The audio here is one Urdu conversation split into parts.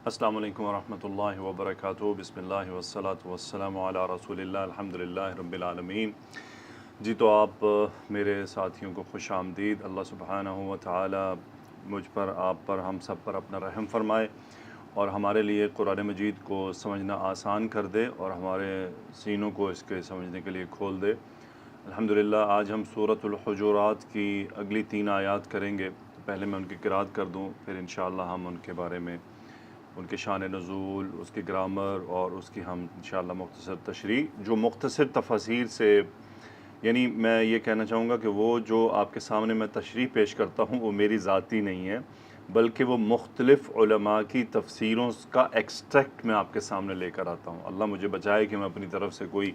السلام علیکم ورحمۃ اللہ وبرکاتہ۔ بسم اللہ والصلاۃ والسلام علی رسول اللہ، الحمدللہ رب العالمین۔ جی تو آپ میرے ساتھیوں کو خوش آمدید۔ اللہ سبحانہ و تعالی مجھ پر، آپ پر، ہم سب پر اپنا رحم فرمائے اور ہمارے لیے قرآن مجید کو سمجھنا آسان کر دے اور ہمارے سینوں کو اس کے سمجھنے کے لیے کھول دے۔ الحمدللہ آج ہم سورۃ الحجرات کی اگلی 3 آیات کریں گے۔ پہلے میں ان کی قرأت کر دوں، پھر انشاءاللہ ہم ان کے بارے میں، ان کے شان نزول، اس کی گرامر اور اس کی ہم انشاءاللہ مختصر تشریح، جو مختصر تفاسیر سے، یعنی میں یہ کہنا چاہوں گا کہ وہ جو آپ کے سامنے میں تشریح پیش کرتا ہوں وہ میری ذاتی نہیں ہے، بلکہ وہ مختلف علماء کی تفسیروں کا ایکسٹریکٹ میں آپ کے سامنے لے کر آتا ہوں۔ اللہ مجھے بچائے کہ میں اپنی طرف سے کوئی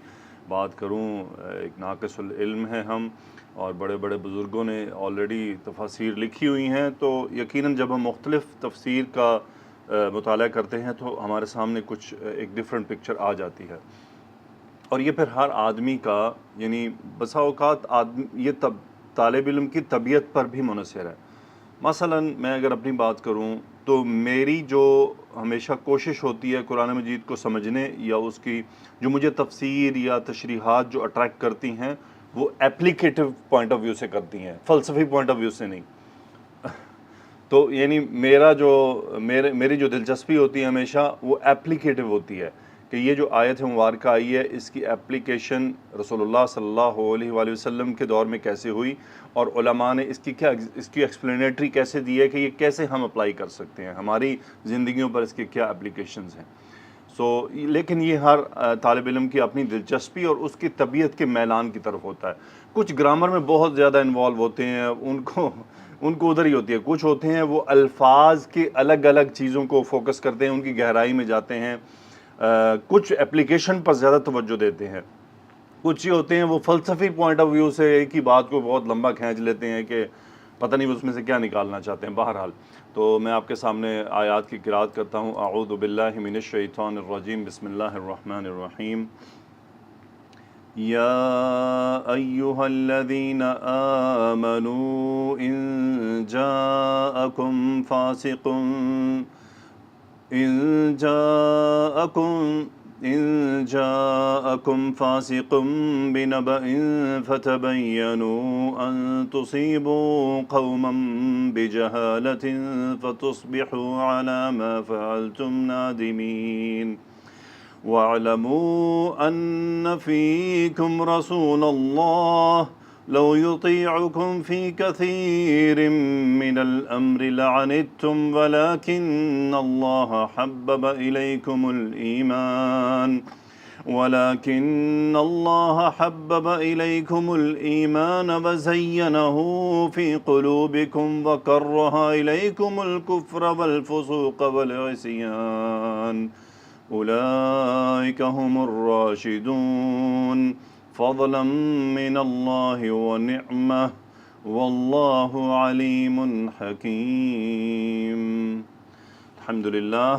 بات کروں، ایک ناقص العلم ہے ہم، اور بڑے بڑے بزرگوں نے آلریڈی تفاسیر لکھی ہوئی ہیں، تو یقیناً جب ہم مختلف تفسیر کا مطالعہ کرتے ہیں تو ہمارے سامنے کچھ ایک ڈیفرنٹ پکچر آ جاتی ہے، اور یہ پھر ہر آدمی کا، یعنی بسا اوقات یہ طالب علم کی طبیعت پر بھی منحصر ہے۔ مثلا میں اگر اپنی بات کروں تو میری جو ہمیشہ کوشش ہوتی ہے قرآن مجید کو سمجھنے، یا اس کی جو مجھے تفسیر یا تشریحات جو اٹریکٹ کرتی ہیں وہ اپلیکیٹو پوائنٹ آف ویو سے کرتی ہیں، فلسفی پوائنٹ آف ویو سے نہیں۔ تو یعنی میری جو دلچسپی ہوتی ہے ہمیشہ وہ اپلیکیٹو ہوتی ہے کہ یہ جو آیت مبارکہ آئی ہے اس کی اپلیکیشن رسول اللہ صلی اللہ علیہ وآلہ وسلم کے دور میں کیسے ہوئی، اور علماء نے اس کی ایکسپلینیٹری کیسے دی ہے کہ یہ کیسے ہم اپلائی کر سکتے ہیں ہماری زندگیوں پر، اس کے کیا اپلیکیشنز ہیں۔ لیکن یہ ہر طالب علم کی اپنی دلچسپی اور اس کی طبیعت کے میلان کی طرف ہوتا ہے۔ کچھ گرامر میں بہت زیادہ انوالو ہوتے ہیں، ان کو ادھر ہی ہوتی ہے۔ کچھ ہوتے ہیں وہ الفاظ کے الگ الگ چیزوں کو فوکس کرتے ہیں، ان کی گہرائی میں جاتے ہیں۔ کچھ اپلیکیشن پر زیادہ توجہ دیتے ہیں۔ کچھ ہی ہوتے ہیں وہ فلسفی پوائنٹ آف ویو سے ایک ہی بات کو بہت لمبا کھینچ لیتے ہیں کہ پتہ نہیں اس میں سے کیا نکالنا چاہتے ہیں۔ بہرحال تو میں آپ کے سامنے آیات کی قرأت کرتا ہوں۔ اعوذ باللہ من الشیطان الرجیم، بسم اللہ الرحمن الرحیم۔ یا ایہا الذین آمنوا ان جاءکم فاسق بنبأ فتبینوا ان تصیبوا قوما بجہالۃ فتصبحوا علی ما فعلتم نادمین وَاعْلَمُوا أَنَّ فِيكُمْ رَسُولَ اللَّهِ لَوْ يُطِيعُكُمْ فِي كَثِيرٍ مِّنَ الْأَمْرِ لَعَنِتُّمْ وَلَكِنَّ اللَّهَ حَبَّبَ إِلَيْكُمُ الْإِيمَانَ وَزَيَّنَهُ فِي قُلُوبِكُمْ وَكَرَّهَ إِلَيْكُمُ الْكُفْرَ وَالْفُسُوقَ وَالْعِصْيَانَ اولئک هم الراشدون فضلا من اللہ ونعمہ واللہ علیم حکیم۔ الحمدللہ۔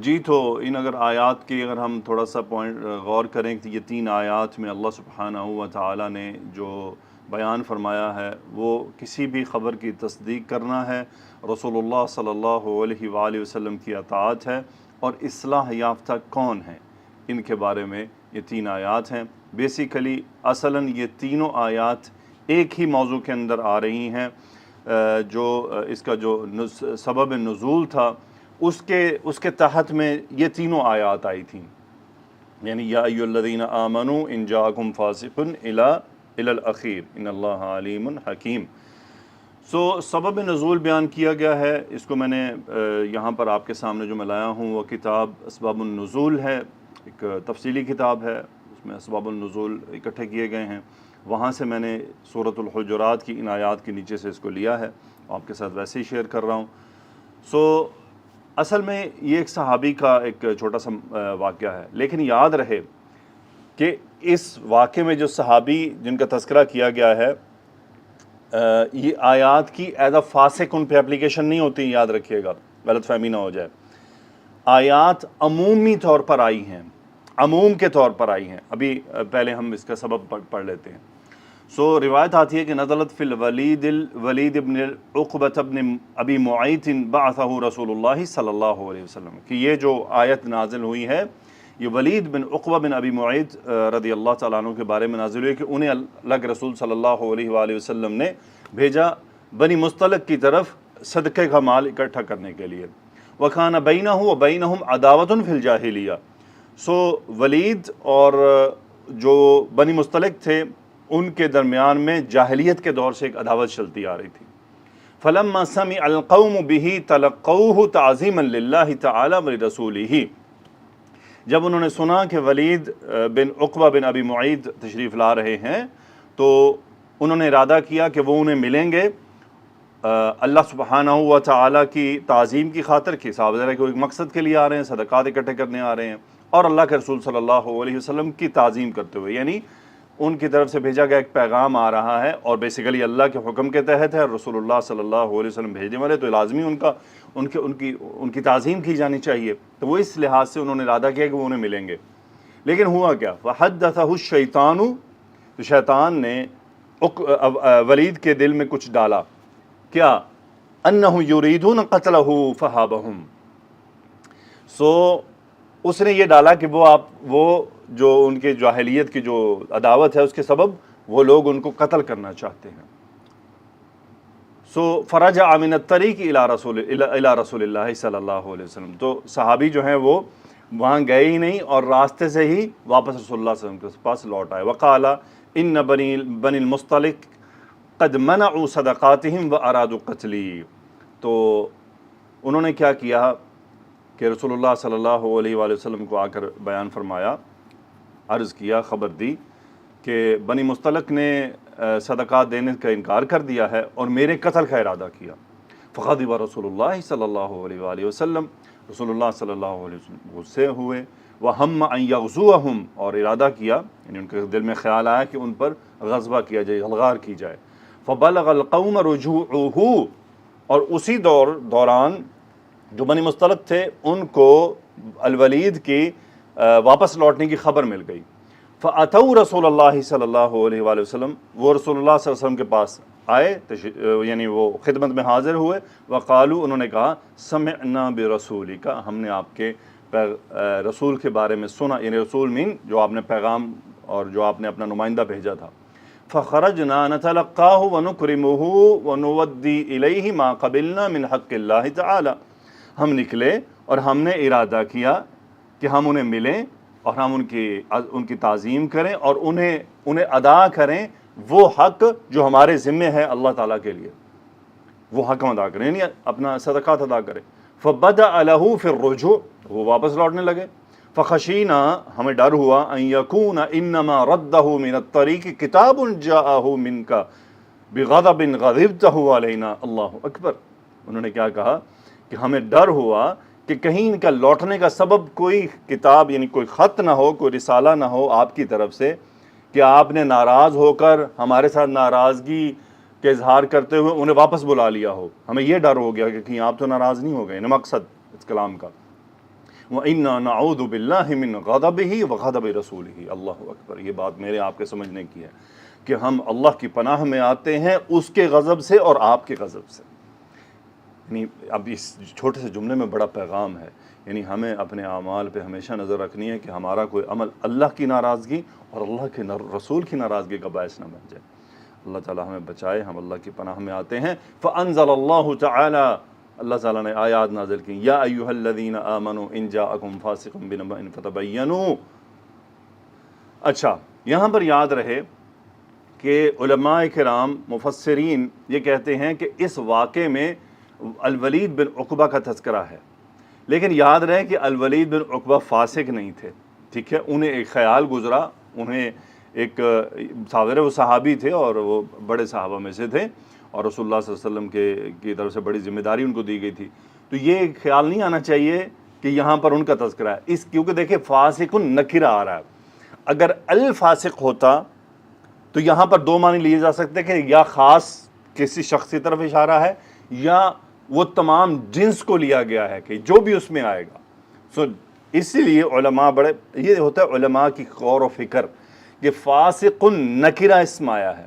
جی تو ان اگر آیات کی اگر ہم تھوڑا سا پوائنٹ غور کریں کہ یہ 3 آیات میں اللہ سبحانہ و تعالی نے جو بیان فرمایا ہے وہ کسی بھی خبر کی تصدیق کرنا ہے، رسول اللہ صلی اللہ علیہ وآلہ وسلم کی اطاعت ہے، اور اصلاح یافتہ کون ہیں، ان کے بارے میں یہ 3 آیات ہیں۔ بیسیکلی اصلاً یہ تینوں آیات ایک ہی موضوع کے اندر آ رہی ہیں۔ جو اس کا جو سبب نزول تھا اس کے تحت میں یہ تینوں آیات آئی تھیں، یعنی یا ایھا الذین آمنوا ان جاءکم فاسق الی الاخیر ان اللہ علیم حکیم۔ سبب نزول بیان کیا گیا ہے، اس کو میں نے یہاں پر آپ کے سامنے جو میں لایا ہوں وہ کتاب اسباب النزول ہے، ایک تفصیلی کتاب ہے، اس میں اسباب النزول اکٹھے کیے گئے ہیں، وہاں سے میں نے سورۃ الحجرات کی ان آیات کے نیچے سے اس کو لیا ہے، آپ کے ساتھ ویسے ہی شیئر کر رہا ہوں۔ اصل میں یہ ایک صحابی کا ایک چھوٹا سا واقعہ ہے، لیکن یاد رہے کہ اس واقعے میں جو صحابی جن کا تذکرہ کیا گیا ہے، یہ آیات کی ایز اے فاسق ان پہ اپلیکیشن نہیں ہوتی، یاد رکھیے گا، غلط فہمی نہ ہو جائے۔ آیات عمومی طور پر آئی ہیں، عموم کے طور پر آئی ہیں۔ ابھی پہلے ہم اس کا سبب پڑھ لیتے ہیں۔ روایت آتی ہے کہ نزلت فی الولید ابن عقبۃ ابن ابی معیط بعثہ رسول اللہ صلی اللہ علیہ وسلم، کہ یہ جو آیت نازل ہوئی ہے یہ ولید بن عقبہ بن ابی معیط رضی اللہ تعالیٰ عنہ کے بارے میں نازل ہوئی کہ انہیں اللہ کے رسول صلی اللہ علیہ وآلہ وسلم نے بھیجا بنی مصطلق کی طرف صدقے کا مال اکٹھا کرنے کے لیے۔ وَكَانَ بَيْنَهُ وَبَيْنَهُمْ عَدَاوَةٌ فِي الْجَاهِلِيَّةِ ولید اور جو بنی مصطلق تھے ان کے درمیان میں جاہلیت کے دور سے ایک عداوت چلتی آ رہی تھی۔ فَلَمَّا سَمِعَ الْقَوْمُ بِهِ تَلَقَّوْهُ تَعْظِيمًا لِلَّهِ تَعَالَى وَلِرَسُولِهِ، جب انہوں نے سنا کہ ولید بن عقبہ بن ابی معیط تشریف لا رہے ہیں تو انہوں نے ارادہ کیا کہ وہ انہیں ملیں گے اللہ سبحانہ و تعالیٰ کی تعظیم کی خاطر، کہ صاحب ذرا کہ وہ ایک مقصد کے لیے آ رہے ہیں، صدقات اکٹھے کرنے آ رہے ہیں، اور اللہ کے رسول صلی اللہ علیہ وسلم کی تعظیم کرتے ہوئے، یعنی ان کی طرف سے بھیجا گیا ایک پیغام آ رہا ہے اور بیسیکلی اللہ کے حکم کے تحت ہے، اور رسول اللہ صلی اللہ علیہ وسلم بھیجنے والے تو لازمی ان کی تعظیم کی جانی چاہیے، تو وہ اس لحاظ سے انہوں نے ارادہ کیا کہ وہ انہیں ملیں گے۔ لیکن ہوا کیا، فحدثہ الشیطان، تو شیطان نے ولید کے دل میں کچھ ڈالا، کیا، انہ یریدون قتلہ فہابہم، اس نے یہ ڈالا کہ وہ جو ان کے جاہلیت کی جو عداوت ہے اس کے سبب وہ لوگ ان کو قتل کرنا چاہتے ہیں۔ فرجع من الطریق الی رسول اللہ صلی اللہ علیہ وسلم، تو صحابی جو ہیں وہ وہاں گئے ہی نہیں اور راستے سے ہی واپس رسول اللہ صلی اللہ علیہ وسلم کے پاس لوٹ آئے۔ وقال ان بنی المصطلق قد منعوا صدقاتهم وارادوا قتلی، تو انہوں نے کیا کیا کہ رسول اللہ صلی اللہ علیہ وآلہ وسلم کو آ کر بیان فرمایا، عرض کیا، خبر دی کہ بنی مصطلق نے صدقات دینے کا انکار کر دیا ہے اور میرے قتل کا ارادہ کیا۔ فغضب رسول اللہ صلی اللہ علیہ وآلہ وسلم، رسول اللہ صلی اللہ علیہ وسلم غصے ہوئے، وہم ان یغزوہم، اور ارادہ کیا، یعنی ان کے دل میں خیال آیا کہ ان پر غزوہ کیا جائے، غلغار کی جائے۔ فبلغ القوم رجوعہ، اور اسی دوران جو بنی مصطلق تھے ان کو الولید کی واپس لوٹنے کی خبر مل گئی۔ فَأَتَوْا رسول اللہ صلی اللہ علیہ وآلہ وسلم، وہ رسول اللہ صلی اللہ علیہ وسلم کے پاس آئے، یعنی وہ خدمت میں حاضر ہوئے۔ وقالوا، انہوں نے کہا، سمعنا برسولک، ہم نے آپ کے رسول کے بارے میں سنا، یعنی رسول مین جو آپ نے پیغام اور جو آپ نے اپنا نمائندہ بھیجا تھا۔ فخرجنا نتلقاہ ونکرمہ ونودی الیہ ما قبلنا من حق اللہ تعالی، ہم نکلے اور ہم نے ارادہ کیا کہ ہم انہیں ملیں اور ہم ان کی تعظیم کریں اور انہیں ادا کریں وہ حق جو ہمارے ذمے ہے اللہ تعالیٰ کے لیے، وہ حق ہم ادا کریں، یعنی اپنا صدقات ادا کریں۔ فبدأ له في الرجوع، وہ واپس لوٹنے لگے۔ فخشینا، ہمیں ڈر ہوا، ان یکون انما رده من الطریق کتاب جاءه منك بغضب غضبته علینا، اللہ اکبر، انہوں نے کیا کہا کہ ہمیں ڈر ہوا کہ کہیں ان کا لوٹنے کا سبب کوئی کتاب، یعنی کوئی خط نہ ہو، کوئی رسالہ نہ ہو آپ کی طرف سے کہ آپ نے ناراض ہو کر ہمارے ساتھ ناراضگی کے اظہار کرتے ہوئے انہیں واپس بلا لیا ہو، ہمیں یہ ڈر ہو گیا کہ کہیں آپ تو ناراض نہیں ہو گئے، مقصد اس کلام کا۔ وَإِنَّا نَعُوذُ بِاللَّهِ مِنْ غَضَبِهِ وَغَضَبِ رَسُولِهِ، اللہ اکبر، یہ بات میرے آپ کے سمجھنے کی ہے کہ ہم اللہ کی پناہ میں آتے ہیں اس کے غضب سے اور آپ کے غضب سے۔ یعنی اب اس چھوٹے سے جملے میں بڑا پیغام ہے، یعنی ہمیں اپنے اعمال پہ ہمیشہ نظر رکھنی ہے کہ ہمارا کوئی عمل اللہ کی ناراضگی اور اللہ کے رسول کی ناراضگی کا باعث نہ بن جائے۔ اللہ تعالی ہمیں بچائے، ہم اللہ کی پناہ میں آتے ہیں۔ فَأَنزَلَ اللَّهُ تعالی، اللہ تعالیٰ نے آیات نازل کی، یا ایھا الذین آمنوا ان جاءکم فاسق بنبأ فتبینوا۔ اچھا، یہاں پر یاد رہے کہ علماء کرام مفسرین یہ کہتے ہیں کہ اس واقعے میں الولید بن عقبہ کا تذکرہ ہے، لیکن یاد رہے کہ الولید بن عقبہ فاسق نہیں تھے، ٹھیک ہے، انہیں ایک خیال گزرا، انہیں ایک وہ صحابی تھے اور وہ بڑے صحابہ میں سے تھے اور رسول اللہ صلی اللہ علیہ وسلم کی طرف سے بڑی ذمہ داری ان کو دی گئی تھی، تو یہ خیال نہیں آنا چاہیے کہ یہاں پر ان کا تذکرہ ہے، کیونکہ دیکھیں فاسق نکرہ آ رہا ہے، اگر الفاسق ہوتا تو یہاں پر دو معنی لیے جا سکتے کہ یا خاص کسی شخص کی طرف اشارہ ہے یا وہ تمام جنس کو لیا گیا ہے کہ جو بھی اس میں آئے گا۔ اسی لیے علماء یہ ہوتا ہے علماء کی غور و فکر کہ فاسق نکرہ اسم آیا ہے،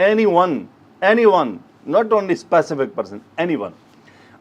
anyone, not only specific person, anyone.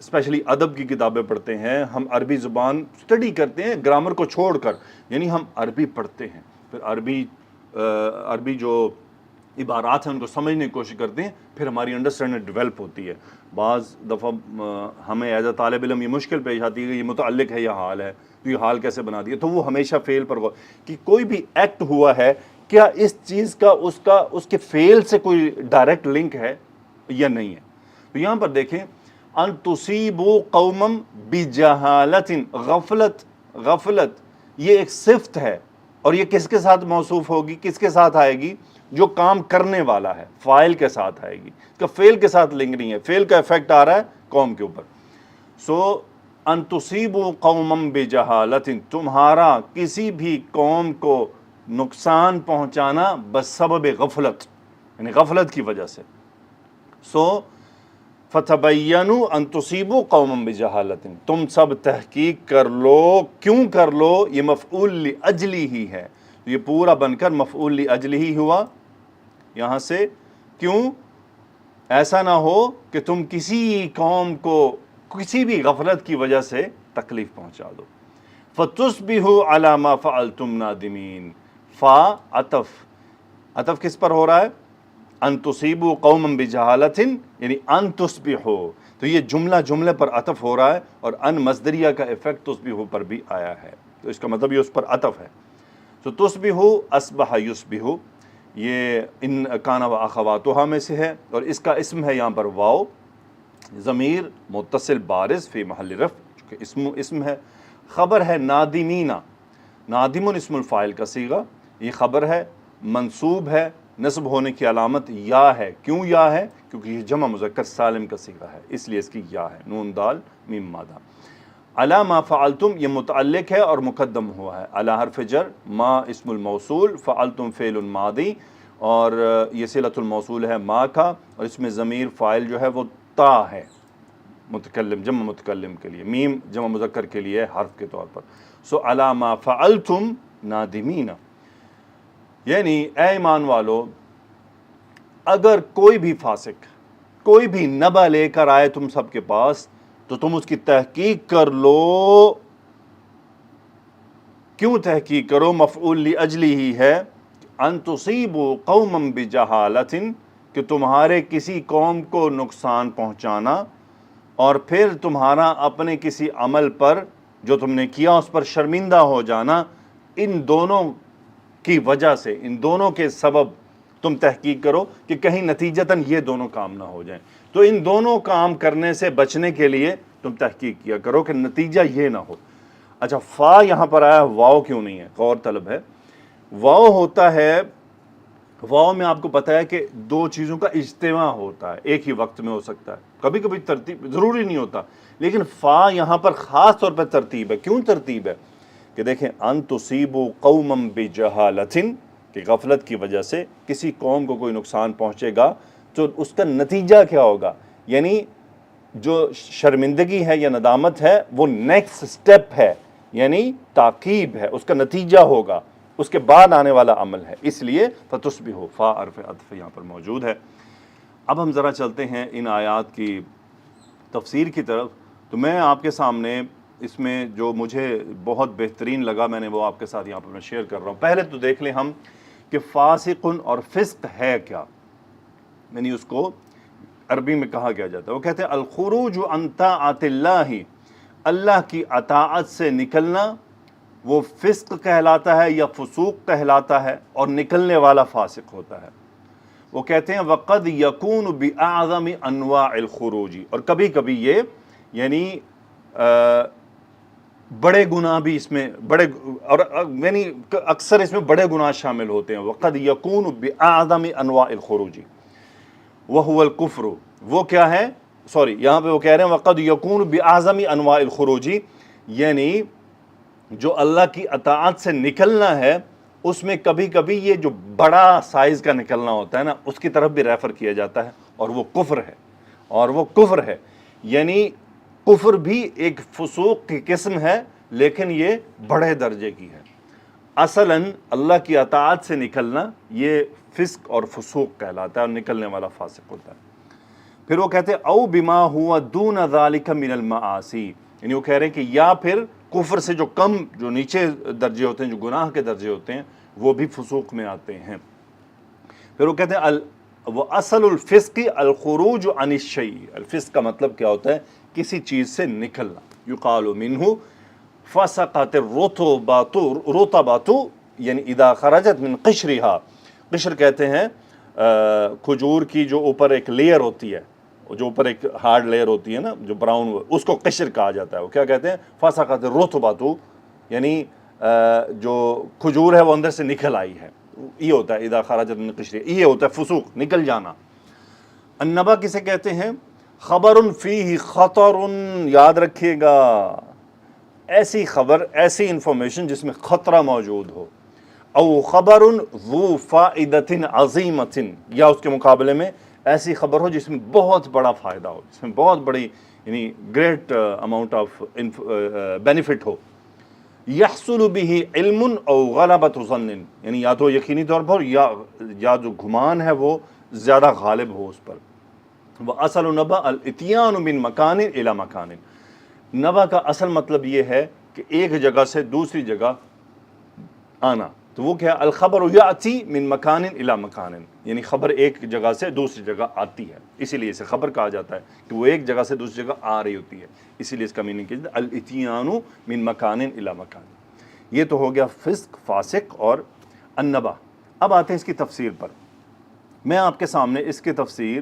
Especially ادب کی کتابیں پڑھتے ہیں، ہم عربی زبان اسٹڈی کرتے ہیں گرامر کو چھوڑ کر، یعنی ہم عربی پڑھتے ہیں، پھر عربی جو عبارات ہیں ان کو سمجھنے کی کوشش کرتے ہیں، پھر ہماری انڈرسٹینڈنگ ڈیولپ ہوتی ہے۔ بعض دفعہ ہمیں ایز اے طالب علم یہ مشکل پیش آتی ہے کہ یہ متعلق ہے یا حال ہے، تو یہ حال کیسے بنا دیا، تو وہ ہمیشہ فعل پر غور کہ کوئی بھی ایکٹ ہوا ہے کیا اس چیز کا اس کے فعل سے کوئی ڈائریکٹ لنک ہے یا نہیں ہے۔ تو یہاں پر دیکھیں ان تصیبوا قوما بجہالت، غفلت یہ ایک صفت ہے، اور یہ کس کے ساتھ موصوف ہوگی، کس کے ساتھ آئے گی؟ جو کام کرنے والا ہے، فاعل کے ساتھ آئے گی، اس کا فعل کے ساتھ لنک نہیں ہے، فعل کا ایفیکٹ آ رہا ہے قوم کے اوپر۔ ان تصیبوا قوما بجہالت، تمہارا کسی بھی قوم کو نقصان پہنچانا بسبب غفلت، یعنی غفلت کی وجہ سے۔ فتبینوا ان تصیبوا قوما بجہالت، تم سب تحقیق کر لو، کیوں کر لو؟ یہ مفعول لاجلہ ہی ہے، یہ پورا بن کر مفعول لاجلہ ہی ہوا یہاں سے۔ کیوں؟ ایسا نہ ہو کہ تم کسی قوم کو کسی بھی غفلت کی وجہ سے تکلیف پہنچا دو۔ فتصبحوا علی ما فعلتم نادمین، عطف کس پر ہو رہا ہے؟ ان تصیبوا قوما بجہالت، یعنی ان تصبحوا، تو یہ جملے پر عطف ہو رہا ہے، اور ان مصدریہ کا ایفیکٹ تصبحوا پر بھی آیا ہے، تو اس کا مطلب یہ اس پر عطف ہے۔ تو تصبحوا اصبح یصبح، یہ ان کان و اخواتها میں سے ہے، اور اس کا اسم ہے یہاں پر واو، ضمیر متصل بارز فی محل رفع، چونکہ اسم ہے۔ خبر ہے نادمین، نادم اسم الفاعل کا صیغہ، یہ خبر ہے، منصوب ہے، نصب ہونے کی علامت یا ہے۔ کیوں یا ہے؟ کیونکہ یہ جمع مذکر سالم کا صیغہ ہے، اس لیے اس کی یا ہے، نون دال میم مادہ۔ علی ما فعلتم یہ متعلق ہے اور مقدم ہوا ہے، علی حرف جر، ما اسم الموصول، فعلتم فعل ماضی، اور یہ صلۃ الموصول ہے ما کا، اور اس میں ضمیر فاعل جو ہے وہ تا ہے، متکلم جمع متکلم کے لیے، میم جمع مذکر کے لیے حرف کے طور پر۔ علی ما فعلتم نادمین، یعنی اے ایمان والو، اگر کوئی بھی فاسق، کوئی بھی نبع لے کر آئے تم سب کے پاس، تو تم اس کی تحقیق کر لو۔ کیوں تحقیق کرو؟ مفعول لاجلہ ہی ہے، ان تصیبوا قوما بجہالت، کہ تمہارے کسی قوم کو نقصان پہنچانا، اور پھر تمہارا اپنے کسی عمل پر جو تم نے کیا اس پر شرمندہ ہو جانا، ان دونوں کی وجہ سے، ان دونوں کے سبب تم تحقیق کرو کہ کہیں نتیجتاً یہ دونوں کام نہ ہو جائیں۔ تو ان دونوں کام کرنے سے بچنے کے لیے تم تحقیق کیا کرو کہ نتیجہ یہ نہ ہو۔ اچھا، فا یہاں پر آیا، واو کیوں نہیں ہے؟ غور طلب ہے۔ واو ہوتا ہے، واو میں آپ کو پتہ ہے کہ دو چیزوں کا اجتماع ہوتا ہے، ایک ہی وقت میں ہو سکتا ہے، کبھی کبھی ترتیب ضروری نہیں ہوتا، لیکن فا یہاں پر خاص طور پہ ترتیب ہے۔ کیوں ترتیب ہے؟ کہ دیکھیں، ان تصیبوا قوما بجہالت، کہ غفلت کی وجہ سے کسی قوم کو کوئی نقصان پہنچے گا تو اس کا نتیجہ کیا ہوگا، یعنی جو شرمندگی ہے یا ندامت ہے وہ نیکسٹ سٹیپ ہے، یعنی تعقیب ہے، اس کا نتیجہ ہوگا، اس کے بعد آنے والا عمل ہے، اس لیے فتصبحوا، فا حرف عطف یہاں پر موجود ہے۔ اب ہم ذرا چلتے ہیں ان آیات کی تفسیر کی طرف۔ تو میں آپ کے سامنے اس میں جو مجھے بہت بہترین لگا، میں نے وہ آپ کے ساتھ یہاں پر میں شیئر کر رہا ہوں۔ پہلے تو دیکھ لیں ہم کہ فاسق اور فسق ہے کیا، یعنی اس کو عربی میں کہا کیا جاتا ہے۔ وہ کہتے ہیں الخروج عن طاعت اللہ، اللہ کی اطاعت سے نکلنا، وہ فسق کہلاتا ہے یا فسوق کہلاتا ہے، اور نکلنے والا فاسق ہوتا ہے۔ وہ کہتے ہیں وقد یکون بأعظم انواع الخروج، اور کبھی کبھی یہ یعنی بڑے گناہ بھی اس میں اور یعنی اکثر اس میں بڑے گناہ شامل ہوتے ہیں۔ وقد یکون بأعظم انواع الخروج وهو الکفر، وہ کیا ہے؟ یہاں پہ وہ کہہ رہے ہیں وقد یکون بأعظم انواع الخروج، یعنی جو اللہ کی اطاعت سے نکلنا ہے اس میں کبھی کبھی یہ جو بڑا سائز کا نکلنا ہوتا ہے نا، اس کی طرف بھی ریفر کیا جاتا ہے، اور وہ کفر ہے، یعنی کفر بھی ایک فسوق کی قسم ہے، لیکن یہ بڑے درجے کی ہے۔ اصلاً اللہ کی اطاعت سے نکلنا یہ فسق اور فسوق کہلاتا ہے، اور نکلنے والا فاسق ہوتا ہے۔ پھر وہ کہتے ہیں او بما ہوا دون ذالک من المعاصی، یعنی وہ کہہ رہے ہیں کہ یا پھر کفر سے جو کم، جو نیچے درجے ہوتے ہیں، جو گناہ کے درجے ہوتے ہیں، وہ بھی فسوق میں آتے ہیں۔ پھر وہ کہتے ہیں وہ اصل الفسق الخروج عن الشیء، الفسق کا مطلب کیا ہوتا ہے؟ کسی چیز سے نکلنا۔ یقال منہ فسقت الرطبۃ، یعنی اذا خرجت من قشرها، قشر کہتے ہیں کھجور کی جو اوپر ایک لیئر ہوتی ہے، جو اوپر ایک ہارڈ لیئر ہوتی ہے نا، جو براؤن، اس کو قشر کہا جاتا ہے۔ وہ کیا کہتے ہیں؟ فسقت الرطبۃ، یعنی جو کھجور ہے وہ اندر سے نکل آئی ہے، یہ ہوتا ہے اذا خرجت من قشرها، یہ ہوتا ہے فسوق، نکل جانا۔ النبا کسے کہتے ہیں؟ خبر فیہ خطر، یاد رکھیے گا، ایسی خبر، ایسی انفارمیشن جس میں خطرہ موجود ہو۔ او خبر ذو فائدۃ عظیمۃ، یا اس کے مقابلے میں ایسی خبر ہو جس میں بہت بڑا فائدہ ہو، جس میں بہت بڑی، یعنی گریٹ اماؤنٹ آف بینیفٹ ہو۔ یحصل به علم او غلبۃ ظن، یعنی یا تو یقینی طور پر یا جو گمان ہے وہ زیادہ غالب ہو اس پر۔ وَأَصَلُ نَبَأَ الْإِتْيَانُ مِن مَكَانٍ إِلَى مَكَانٍ، نبا کا اصل مطلب یہ ہے کہ ایک جگہ سے دوسری جگہ آنا۔ تو وہ کیا؟ الخبر یأتی من مکان الی مکان، یعنی خبر ایک جگہ سے دوسری جگہ آتی ہے، اسی لیے اسے خبر کہا جاتا ہے کہ وہ ایک جگہ سے دوسری جگہ آ رہی ہوتی ہے، اسی لیے اس کا میننگ کیا جاتا ہے الاتیان من مکان الی مکان۔ یہ تو ہو گیا فسق، فاسق اور النبا۔ اب آتے ہیں اس کی تفسیر پر۔ میں آپ کے سامنے اس کی تفسیر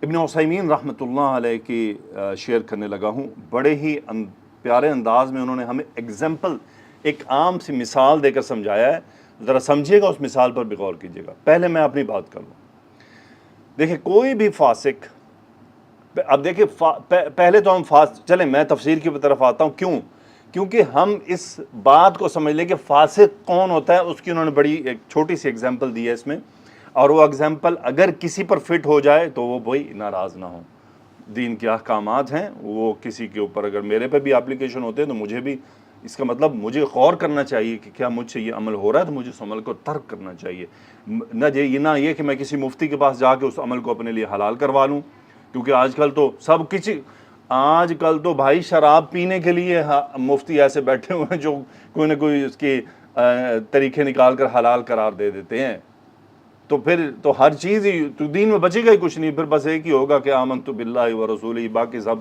ابن عثیمین رحمۃ اللہ علیہ کی شیئر کرنے لگا ہوں۔ بڑے ہی پیارے انداز میں انہوں نے ہمیں ایگزامپل، ایک عام سی مثال دے کر سمجھایا ہے، ذرا سمجھیے گا، اس مثال پر بھی غور کیجیے گا۔ پہلے میں اپنی بات کر لوں۔ دیکھیں کوئی بھی فاسق، اب دیکھیں پہلے تو ہم چلیں میں تفسیر کی طرف آتا ہوں، کیونکہ ہم اس بات کو سمجھ لیں کہ فاسق کون ہوتا ہے، اس کی انہوں نے بڑی ایک چھوٹی سی ایگزامپل دی ہے اس میں، اور وہ ایگزامپل اگر کسی پر فٹ ہو جائے تو وہ بھائی ناراض نہ ہو۔ دین کے احکامات ہیں، وہ کسی کے اوپر اگر میرے پہ بھی اپلیکیشن ہوتے ہیں تو مجھے بھی، اس کا مطلب مجھے غور کرنا چاہیے کہ کیا مجھ سے یہ عمل ہو رہا ہے، تو مجھے اس عمل کو ترک کرنا چاہیے، نہ یہ کہ میں کسی مفتی کے پاس جا کے اس عمل کو اپنے لیے حلال کروا لوں، کیونکہ آج کل تو آج کل تو بھائی شراب پینے کے لیے مفتی ایسے بیٹھے ہوئے ہیں جو کوئی نہ کوئی اس کے طریقے نکال کر حلال قرار دے دیتے ہیں۔ تو پھر تو ہر چیز ہی تو دین میں بچے گا ہی کچھ نہیں، پھر بس ایک ہی ہوگا کہ آمنت باللہ ورسولہ، باقی سب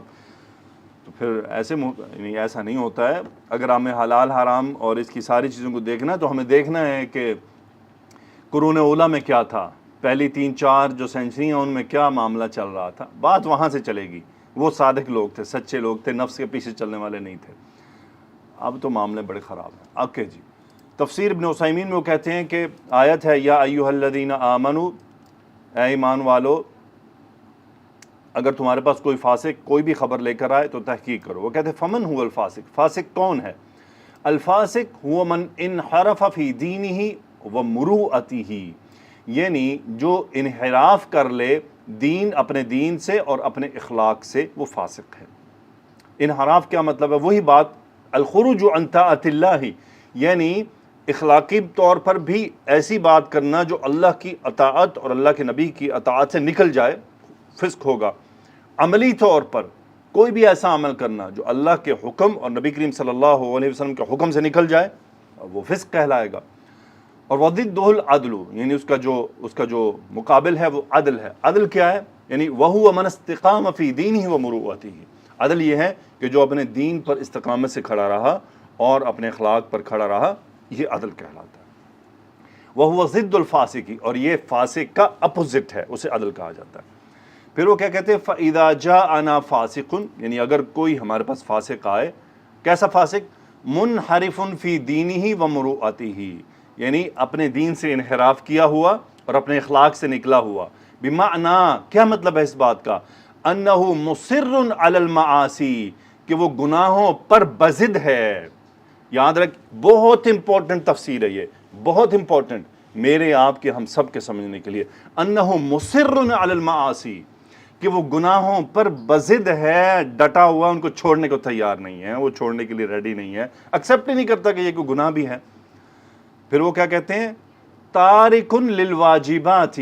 تو پھر ایسا نہیں ہوتا ہے۔ اگر ہمیں حلال حرام اور اس کی ساری چیزوں کو دیکھنا ہے تو ہمیں دیکھنا ہے کہ قرون اولیٰ میں کیا تھا، پہلی 3-4 جو سینچریاں ان میں کیا معاملہ چل رہا تھا، بات وہاں سے چلے گی۔ وہ صادق لوگ تھے، سچے لوگ تھے، نفس کے پیچھے چلنے والے نہیں تھے۔ اب تو معاملے بڑے خراب ہیں۔ اوکے جی، تفسیر ابن عثیمین میں وہ کہتے ہیں کہ آیت ہے یا ایھا الذین آمنوا، اے ایمان والو، اگر تمہارے پاس کوئی فاسق کوئی بھی خبر لے کر آئے تو تحقیق کرو۔ وہ کہتے ہیں فمن هو الفاسق، فاسق کون ہے؟ الفاسق هو من انحرف فی دینہ ومروءتہ، یعنی جو انحراف کر لے اپنے دین سے اور اپنے اخلاق سے، وہ فاسق ہے۔ انحراف کیا مطلب ہے؟ وہی بات الخروج عن طاعۃ اللہ، یعنی اخلاقی طور پر بھی ایسی بات کرنا جو اللہ کی اطاعت اور اللہ کے نبی کی اطاعت سے نکل جائے، فسق ہوگا۔ عملی طور پر کوئی بھی ایسا عمل کرنا جو اللہ کے حکم اور نبی کریم صلی اللہ علیہ وسلم کے حکم سے نکل جائے، وہ فسق کہلائے گا۔ اور وضدہ العدل، یعنی اس کا جو مقابل ہے وہ عدل ہے۔ عدل کیا ہے؟ یعنی وہو من استقام فی دینہ ومروءتہ، عدل یہ ہے کہ جو اپنے دین پر استقامت سے کھڑا رہا اور اپنے اخلاق پر کھڑا رہا، یہ عدل کہلاتا ہے۔ وہو ضد الفاسق، اور یہ فاسق کا اپوزٹ ہے، اسے عدل کہا جاتا ہے۔ پھر وہ کیا کہتے ہیں فَإِذَا جَاءَنَا فَاسِقٌ، یعنی اگر کوئی ہمارے پاس فاسق آئے، کیسا فاسق؟ مُنْحَرِفٌ فِي دِينِهِ وَمُرُوءَتِهِ، یعنی اپنے دین سے انحراف کیا ہوا اور اپنے اخلاق سے نکلا ہوا۔ بمعنی کیا مطلب ہے اس بات کا؟ انہ مصر علی المعاصی، کہ وہ گناہوں پر بضد ہے۔ یاد رکھ، بہت امپورٹنٹ تفسیر ہے یہ، بہت امپورٹنٹ میرے آپ کے ہم سب کے سمجھنے کے لیے۔ انہ مصر علی المعاصی، کہ وہ گناہوں پر بضد ہے، ڈٹا ہوا، ان کو چھوڑنے کو تیار نہیں ہے، وہ چھوڑنے کے لیے ریڈی نہیں ہے، ایکسیپٹ ہی نہیں کرتا کہ یہ کوئی گناہ بھی ہے۔ پھر وہ کیا کہتے ہیں؟ تارک للواجبات،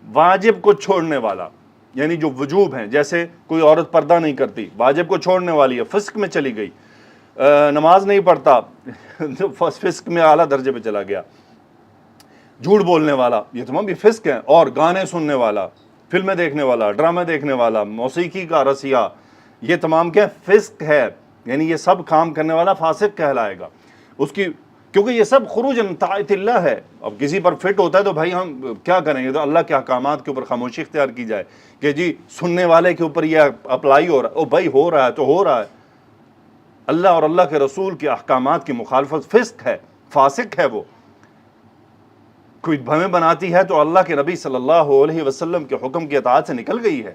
واجب کو چھوڑنے والا۔ یعنی جو وجوب ہیں، جیسے کوئی عورت پردہ نہیں کرتی، واجب کو چھوڑنے والی ہے، فسق میں چلی گئی، نماز نہیں پڑھتا فسق میں اعلیٰ درجے پہ چلا گیا، جھوٹ بولنے والا، یہ تمام بھی فسق ہیں، اور گانے سننے والا، فلمیں دیکھنے والا، ڈرامے دیکھنے والا، موسیقی کا رسیا، یہ تمام کیا فسق ہے، یعنی یہ سب کام کرنے والا فاسق کہلائے گا اس کی، کیونکہ یہ سب خروج عن طاعت اللہ ہے۔ اب کسی پر فٹ ہوتا ہے تو بھائی ہم کیا کریں گے، تو اللہ کے احکامات کے اوپر خاموشی اختیار کی جائے کہ جی سننے والے کے اوپر یہ اپلائی ہو رہا ہے، او بھائی ہو رہا ہے تو ہو رہا ہے، اللہ اور اللہ کے رسول کے احکامات کی مخالفت فسق ہے، فاسق ہے وہ۔ کوئی بھویں بناتی ہے تو اللہ کے نبی صلی اللہ علیہ وسلم کے حکم کی اطاعت سے نکل گئی ہے،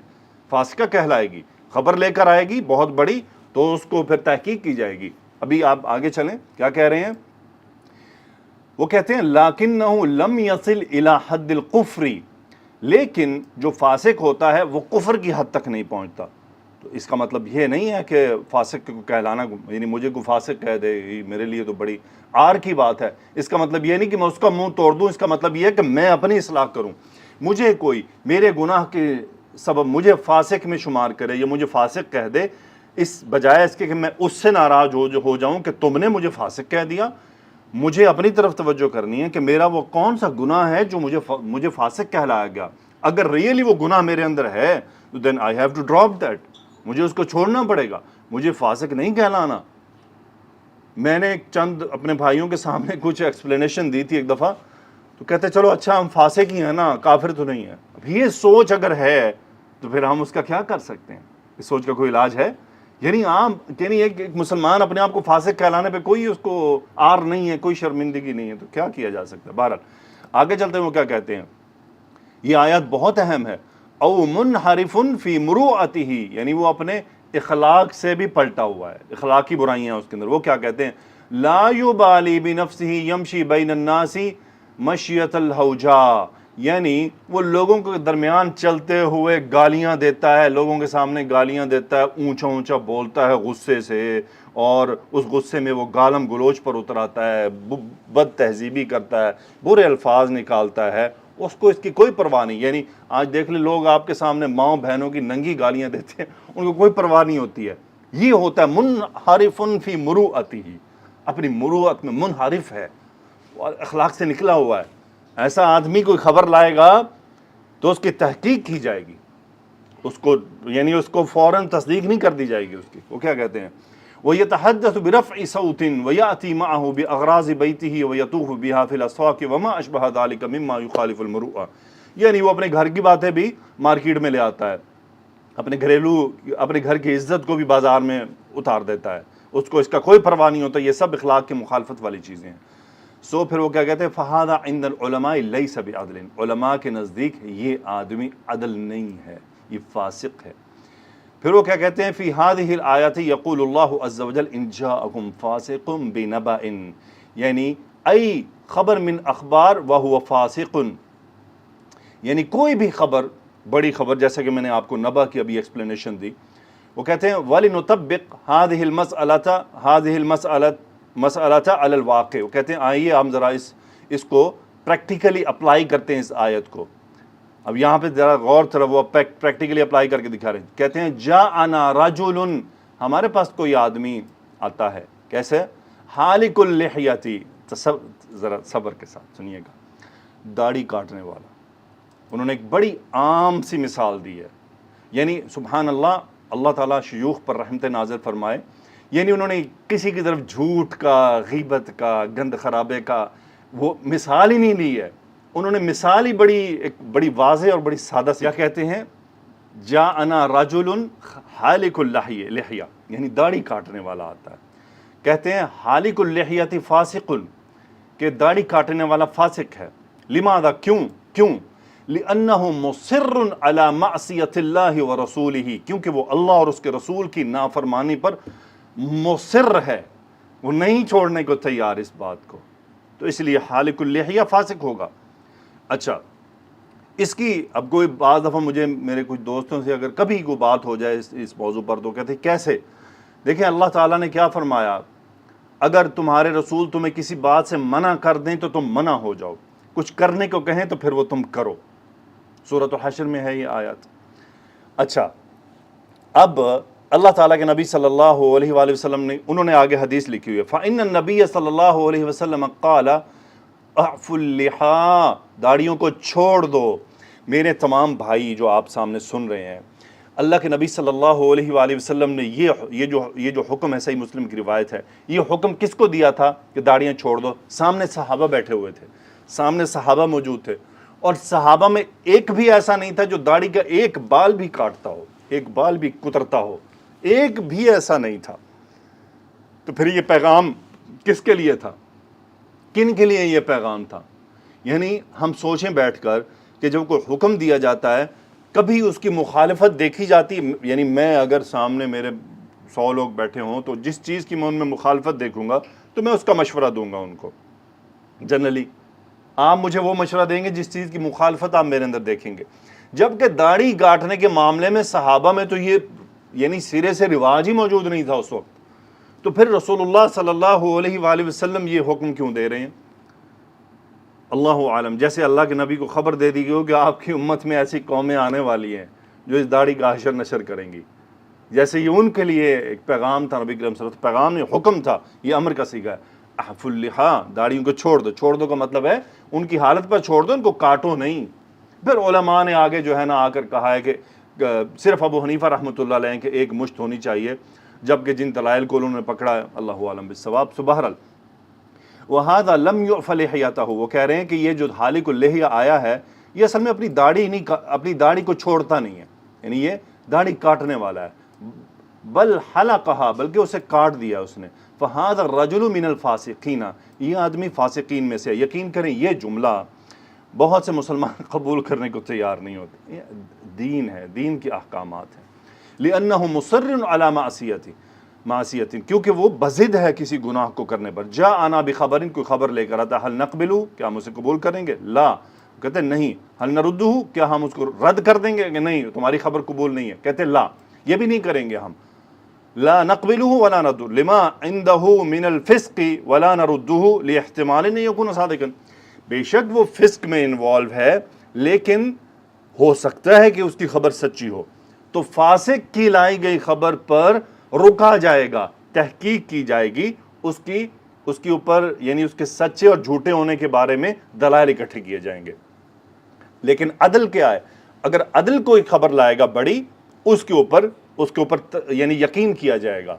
فاسقہ کہلائے گی۔ خبر لے کر آئے گی بہت بڑی تو اس کو پھر تحقیق کی جائے گی۔ ابھی آپ آگے چلیں، کیا کہہ رہے ہیں؟ وہ کہتے ہیں لَكِنَّهُ لَمْ يَصِلْ إِلَى حَدِّ الْكُفْرِ، لیکن جو فاسق ہوتا ہے وہ کفر کی حد تک نہیں پہنچتا۔ تو اس کا مطلب یہ نہیں ہے کہ فاسق کو کہلانا، یعنی مجھے کوئی فاسق کہہ دے میرے لیے تو بڑی عار کی بات ہے، اس کا مطلب یہ نہیں کہ میں اس کا منہ توڑ دوں، اس کا مطلب یہ ہے کہ میں اپنی اصلاح کروں، مجھے کوئی میرے گناہ کے سبب مجھے فاسق میں شمار کرے یا مجھے فاسق کہہ دے، اس بجائے اس کے کہ میں اس سے ناراض ہو جاؤں کہ تم نے مجھے فاسق کہہ دیا، مجھے اپنی طرف توجہ کرنی ہے کہ میرا وہ کون سا گناہ ہے جو مجھے فاسق کہلایا گیا۔ اگر ریئلی وہ گناہ میرے اندر ہے تو then I have to drop that, مجھے اس کو چھوڑنا پڑے گا، مجھے فاسق نہیں کہلانا۔ میں نے چند اپنے بھائیوں کے سامنے کچھ ایکسپلینیشن دی تھی ایک دفعہ، تو کہتے چلو اچھا ہم فاسق ہی ہیں نا، کافر تو نہیں ہے۔ اب یہ سوچ اگر ہے تو پھر ہم اس کا کیا کر سکتے ہیں؟ اس سوچ کا کوئی علاج ہے؟ یعنی ایک مسلمان اپنے آپ کو فاسق کہلانے پہ کوئی اس کو آر نہیں ہے، کوئی شرمندگی نہیں ہے، تو کیا کیا جا سکتا ہے؟ بہرحال آگے چلتے ہیں وہ کیا کہتے ہیں، یہ آیت بہت اہم ہے، او منحرف فی مروءتہ، یعنی وہ اپنے اخلاق سے بھی پلٹا ہوا ہے، اخلاقی برائیاں ہیں اس کے اندر۔ وہ کیا کہتے ہیں، لا یبالی بنفسہ یمشی بین الناس مشیۃ الہوجاء، یعنی وہ لوگوں کے درمیان چلتے ہوئے گالیاں دیتا ہے، لوگوں کے سامنے گالیاں دیتا ہے، اونچا اونچا بولتا ہے غصے سے، اور اس غصے میں وہ گالم گلوچ پر اتر آتا ہے، بد تہذیبی کرتا ہے، برے الفاظ نکالتا ہے، اس کو اس کی کوئی پرواہ نہیں۔ یعنی آج دیکھ لیں لوگ آپ کے سامنے ماؤں بہنوں کی ننگی گالیاں دیتے ہیں، ان کو کوئی پرواہ نہیں ہوتی ہے۔ یہ ہوتا ہے منحرف فی مروءتہ، اپنی مروءت میں منحرف ہے، اخلاق سے نکلا ہوا ہے۔ ایسا آدمی کوئی خبر لائے گا تو اس کی تحقیق کی جائے گی، اس کو فوراً تصدیق نہیں کر دی جائے گی اس کی۔ وہ کیا کہتے ہیں، وَيَتَحَدَّثُ بِرَفْعِ صَوْتٍ وَيَأْتِي مَعَهُ بِأَغْرَاضِ بَيْتِهِ وَيَطُوفُ بِهَا فِي الْأَسْوَاقِ وَمَا أَشْبَهَ ذَلِكَ مِمَّا يُخَالِفُ الْمُرُوءَةَ، یعنی وہ اپنے گھر کی باتیں بھی مارکیٹ میں لے آتا ہے، اپنے گھر کی عزت کو بھی بازار میں اتار دیتا ہے، اس کو اس کا کوئی پرواہ نہیں ہوتا۔ یہ سب اخلاق کی مخالفت والی چیزیں ہیں۔ پھر وہ کیا کہتے ہیں، فَهَذَا عِنْدَ الْعُلَمَاءِ لَيْسَ بِعَدْلٍ، علماء کے نزدیک یہ آدمی عدل نہیں ہے، یہ فاسق ہے۔ پھر وہ کیا کہتے ہیں، فی هذه الآیات یقول اللہ عز وجل ان جاءکم فاسق بنبأ، یعنی ای خبر من اخبار وہو فاسق، یعنی کوئی بھی خبر، بڑی خبر، جیسا کہ میں نے آپ کو نبأ کی ابھی ایکسپلینیشن دی۔ وہ کہتے ہیں وَلِنُطَبِّقْ هذه المسألة علی الواقع، وہ کہتے ہیں آئیے ہم ذرا اس کو پریکٹیکلی اپلائی کرتے ہیں اس آیت کو۔ اب یہاں پہ ذرا غور طرف وہ پریکٹیکلی اپلائی کر کے دکھا رہے ہیں۔ کہتے ہیں جاءنا رجل، ہمارے پاس کوئی آدمی آتا ہے، کیسے، حالق اللحیتی، ذرا صبر کے ساتھ سنیے گا، داڑھی کاٹنے والا۔ انہوں نے ایک بڑی عام سی مثال دی ہے، یعنی سبحان اللہ، اللہ تعالیٰ شیوخ پر رحمت نازل فرمائے، یعنی انہوں نے کسی کی طرف جھوٹ کا، غیبت کا، گند خرابے کا وہ مثال ہی نہیں لی ہے، انہوں نے مثال ہی ایک بڑی واضح اور بڑی سادہ سی، کیا کہتے ہیں، جاءنا رجل حالق اللحیہ، یعنی داڑھی کاٹنے والا آتا ہے۔ کہتے ہیں حالق اللحیۃ فاسق، کہ داڑھی کاٹنے والا فاسق ہے۔ لماذا، کیوں، لأنہ مصر علی معصیۃ اللہ ورسولہ، کیونکہ وہ اللہ اور اس کے رسول کی نافرمانی پر مصر ہے، وہ نہیں چھوڑنے کو تیار اس بات کو، تو اس لیے حالق اللحیہ فاسق ہوگا۔ اچھا، اس کی اب کوئی بعض دفعہ مجھے میرے کچھ دوستوں سے اگر کبھی کوئی بات ہو جائے اس موضوع پر تو کہتے ہیں کیسے، دیکھیں اللہ تعالیٰ نے کیا فرمایا، اگر تمہارے رسول تمہیں کسی بات سے منع کر دیں تو تم منع ہو جاؤ، کچھ کرنے کو کہیں تو پھر وہ تم کرو۔ سورۃ الحشر میں ہے یہ آیت۔ اچھا، اب اللہ تعالیٰ کے نبی صلی اللہ علیہ وآلہ وسلم نے انہوں نے آگے حدیث لکھی ہوئی ہے، فَإِنَّ النَّبِيَّ صلی اللہ علیہ وسلم قال اعفوا اللحا، داڑھیوں کو چھوڑ دو۔ میرے تمام بھائی جو آپ سامنے سن رہے ہیں، اللہ کے نبی صلی اللہ علیہ وآلہ وسلم نے یہ جو حکم ہے، صحیح مسلم کی روایت ہے، یہ حکم کس کو دیا تھا کہ داڑیاں چھوڑ دو؟ سامنے صحابہ بیٹھے ہوئے تھے، سامنے صحابہ موجود تھے، اور صحابہ میں ایک بھی ایسا نہیں تھا جو داڑھی کا ایک بال بھی کاٹتا ہو، ایک بال بھی کترتا ہو، ایک بھی ایسا نہیں تھا۔ تو پھر یہ پیغام کس کے لیے تھا؟ کن کے لیے یہ پیغام تھا؟ یعنی ہم سوچیں بیٹھ کر کہ جب کوئی حکم دیا جاتا ہے، کبھی اس کی مخالفت دیکھی جاتی، یعنی میں اگر سامنے میرے 100 لوگ بیٹھے ہوں تو جس چیز کی میں ان میں مخالفت دیکھوں گا تو میں اس کا مشورہ دوں گا ان کو، جنرلی آپ مجھے وہ مشورہ دیں گے جس چیز کی مخالفت آپ میرے اندر دیکھیں گے۔ جبکہ داڑھی کاٹنے کے معاملے میں صحابہ میں تو یہ یعنی سرے سے رواج ہی موجود نہیں تھا اس وقت، تو پھر رسول اللہ صلی اللہ علیہ وآلہ وسلم یہ حکم کیوں دے رہے ہیں؟ اللہ عالم، جیسے اللہ کے نبی کو خبر دے دی گئی ہو کہ آپ کی امت میں ایسی قومیں آنے والی ہیں جو اس داڑھی کا حشر نشر کریں گی، جیسے یہ ان کے لیے ایک پیغام تھا، نبی کریم صلی اللہ علیہ وسلم، پیغام نہیں حکم تھا، یہ امر کا صیغہ ہے۔ احفوا اللحا، داڑھیوں کو چھوڑ دو۔ چھوڑ دو کا مطلب ہے ان کی حالت پر چھوڑ دو، ان کو کاٹو نہیں۔ پھر علماء نے آگے جو ہے نا آ کر کہا ہے کہ صرف ابو حنیفہ رحمۃ اللہ علیہ کہ ایک مشت ہونی چاہیے، جبکہ جن دلائل کو انہوں نے پکڑا ہے اللہ عالم بالصواب۔ سو بہرحال وَهَذَا لَمْ يُعْفَ لِحْيَتَهُ، وہ کہہ رہے ہیں کہ یہ جو حالق اللحیہ آیا ہے یہ اصل میں اپنی داڑھی کو چھوڑتا نہیں ہے، یعنی یہ داڑھی کاٹنے والا ہے، بل حلقها، بلکہ اسے کاٹ دیا اس نے۔ فَهَذَا الرَّجُلُ مِنَ الْفَاسِقِينَ، یہ آدمی فاسقین میں سے ہے۔ یقین کریں یہ جملہ بہت سے مسلمان قبول کرنے کو تیار نہیں ہوتے، یہ دین ہے، دین کے احکامات ہیں۔ لِأَنَّهُ مُصِرٌّ عَلَى معصیت، کیونکہ وہ بضد ہے کسی گناہ کو کرنے پر۔ جاءنا بخبر، کوئی خبر لے کر آتا، هل نقبلو، کیا ہم اسے قبول کریں گے؟ لا، کہتے ہیں نہیں۔ هل نردہ، کیا ہم اس کو رد کر دیں گے کہ نہیں تمہاری خبر قبول نہیں ہے؟ کہتے ہیں لا، یہ بھی نہیں کریں گے ہم۔ لا نقبلہ ولا نردہ لما عنده من الفسق ولا نردہ لاحتمال ان یکون صادقا، بے شک وہ فسق میں انوالو ہے لیکن ہو سکتا ہے کہ اس کی خبر سچی ہو، تو فاسق کی لائی گئی خبر پر رکا جائے گا، تحقیق کی جائے گی اس کے اوپر، یعنی اس کے سچے اور جھوٹے ہونے کے بارے میں دلائل اکٹھے کیے جائیں گے۔ لیکن عدل کیا ہے؟ اگر عدل کوئی خبر لائے گا بڑی، اس کے اوپر یعنی یقین کیا جائے گا،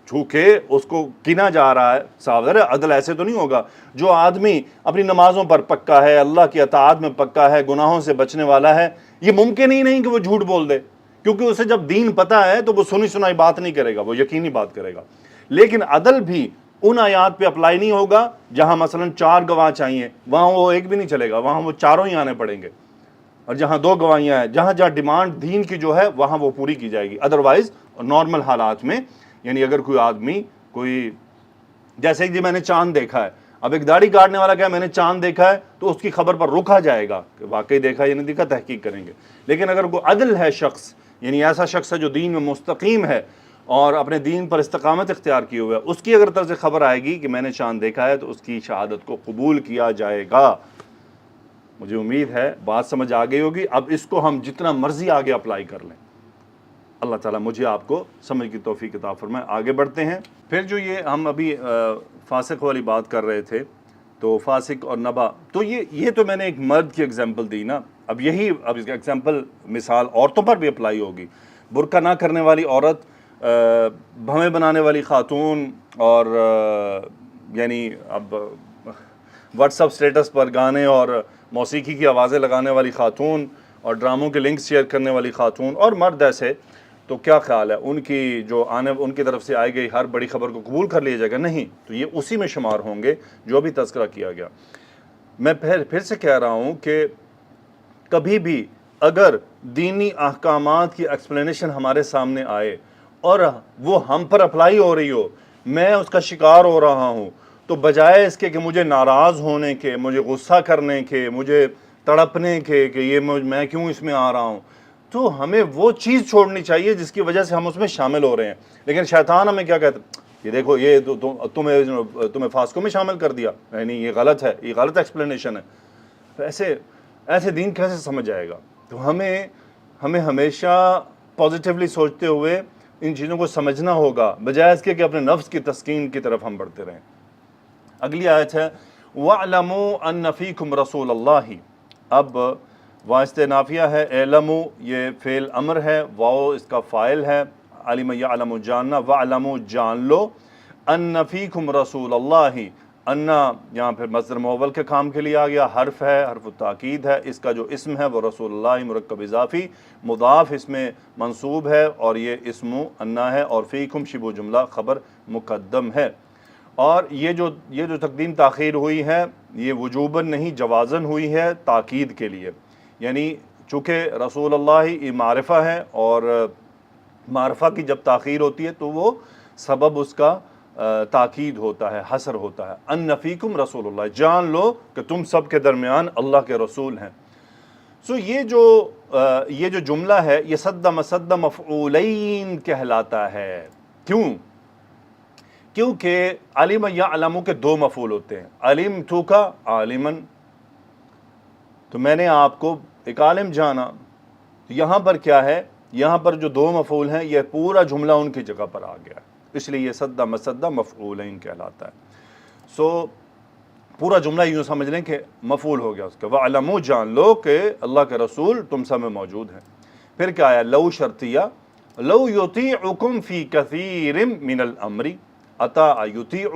چونکہ اس کو گنا جا رہا ہے۔ صاحب عدل ایسے تو نہیں ہوگا جو آدمی اپنی نمازوں پر پکا ہے، اللہ کی اطاعت میں پکا ہے، گناہوں سے بچنے والا ہے، یہ ممکن ہی نہیں کہ وہ جھوٹ بول دے، کیونکہ اسے جب دین پتہ ہے تو وہ سنی سنائی بات نہیں کرے گا، وہ یقینی بات کرے گا۔ لیکن عدل بھی ان آیات پہ اپلائی نہیں ہوگا جہاں مثلا 4 گواہ چاہیے، وہاں وہ ایک بھی نہیں چلے گا، وہاں وہ چاروں ہی آنے پڑیں گے، اور جہاں 2 گواہیاں ہیں، جہاں ڈیمانڈ دین کی جو ہے وہاں وہ پوری کی جائے گی۔ ادروائز نارمل حالات میں، یعنی اگر کوئی آدمی جیسے کہ میں نے چاند دیکھا ہے، اب ایک داڑھی کاٹنے والا کہا میں نے چاند دیکھا ہے، تو اس کی خبر پر رکا جائے گا کہ واقعی دیکھا یا نہیں دیکھا، تحقیق کریں گے۔ لیکن اگر کوئی عدل ہے شخص، یعنی ایسا شخص ہے جو دین میں مستقیم ہے اور اپنے دین پر استقامت اختیار کیے ہوئے ہے، اس کی اگر طرف سے خبر آئے گی کہ میں نے چاند دیکھا ہے، تو اس کی شہادت کو قبول کیا جائے گا۔ مجھے امید ہے بات سمجھ آ گئی ہوگی۔ اب اس کو ہم جتنا مرضی آگے اپلائی کر لیں، اللہ تعالیٰ مجھے آپ کو سمجھ کی توفیق عطا فرمائے۔ آگے بڑھتے ہیں۔ پھر جو یہ ہم ابھی فاسق والی بات کر رہے تھے، تو فاسق اور نبا، تو یہ تو میں نے ایک مرد کی ایگزامپل دی نا، اب اس کا ایگزامپل مثال عورتوں پر بھی اپلائی ہوگی۔ برقع نہ کرنے والی عورت، بھویں بنانے والی خاتون، اور یعنی اب واٹس اپ اسٹیٹس پر گانے اور موسیقی کی آوازیں لگانے والی خاتون، اور ڈراموں کے لنکس شیئر کرنے والی خاتون، اور مرد ایسے، تو کیا خیال ہے ان کی طرف سے آئی گئی ہر بڑی خبر کو قبول کر لیا جائے گا؟ نہیں، تو یہ اسی میں شمار ہوں گے جو بھی تذکرہ کیا گیا۔ میں پھر سے کہہ رہا ہوں کہ کبھی بھی اگر دینی احکامات کی ایکسپلینیشن ہمارے سامنے آئے اور وہ ہم پر اپلائی ہو رہی ہو، میں اس کا شکار ہو رہا ہوں، تو بجائے اس کے کہ مجھے ناراض ہونے کے، مجھے غصہ کرنے کے، مجھے تڑپنے کے کہ یہ میں کیوں اس میں آ رہا ہوں، تو ہمیں وہ چیز چھوڑنی چاہیے جس کی وجہ سے ہم اس میں شامل ہو رہے ہیں۔ لیکن شیطان ہمیں کیا کہتا ہے؟ یہ دیکھو، یہ تمہیں فاسقوں میں شامل کر دیا، یعنی یہ غلط ہے، یہ غلط ایکسپلینیشن ہے۔ ایسے دین کیسے سمجھ آئے گا؟ تو ہمیں ہمیشہ پازیٹیولی سوچتے ہوئے ان چیزوں کو سمجھنا ہوگا، بجائے اس کے کہ اپنے نفس کی تسکین کی طرف ہم بڑھتے رہیں۔ اگلی آیت ہے وَاعْلَمُوا أَنَّ فِيكُمْ رَسُولَ اللَّهِ۔ اب واسطے نافیہ ہے، اعلموا یہ فعل امر ہے، واو اس کا فاعل ہے، علم یعلم جاننا، وَاعْلَمُوا جان لو، أَنَّ فِيكُمْ رَسُولَ اللَّهِ، انا یہاں پھر مصدر مؤول کے کام کے لیے آ گیا، حرف ہے، حرف التاکید ہے، اس کا جو اسم ہے وہ رسول اللہ مرکب اضافی مضاف اس میں منصوب ہے، اور یہ اسم انا ہے، اور فیکم شبہ جملہ خبر مقدم ہے۔ اور یہ جو تقدیم تاخیر ہوئی ہے یہ وجوباً نہیں جوازاً ہوئی ہے، تاکید کے لیے، یعنی چونکہ رسول اللہ یہ معرفہ ہے، اور معرفہ کی جب تاخیر ہوتی ہے تو وہ سبب اس کا تاکید ہوتا ہے، حصر ہوتا ہے۔ ان فیکم رسول اللہ، جان لو کہ تم سب کے درمیان اللہ کے رسول ہیں۔ سو یہ جو جملہ ہے یہ صد مسد مفعولین کہلاتا ہے۔ کیونکہ علم یعلم کے دو مفعول ہوتے ہیں، علمت کا عالمن، تو میں نے آپ کو ایک عالم جانا، یہاں پر کیا ہے، یہاں پر جو دو مفعول ہیں یہ پورا جملہ ان کی جگہ پر آ گیا ہے، اس لیے یہ صد مسد مفعولین کہلاتا ہے۔ سو پورا جملہ یوں سمجھ لیں کہ مفعول ہو گیا اس کا، وَعْلَمُوا جان لو کہ اللہ کے رسول تم سب میں موجود ہیں۔ پھر کیا آیا، لو شرطیہ، لو یطیعکم فی کثیر من الامر، اطاع یطیع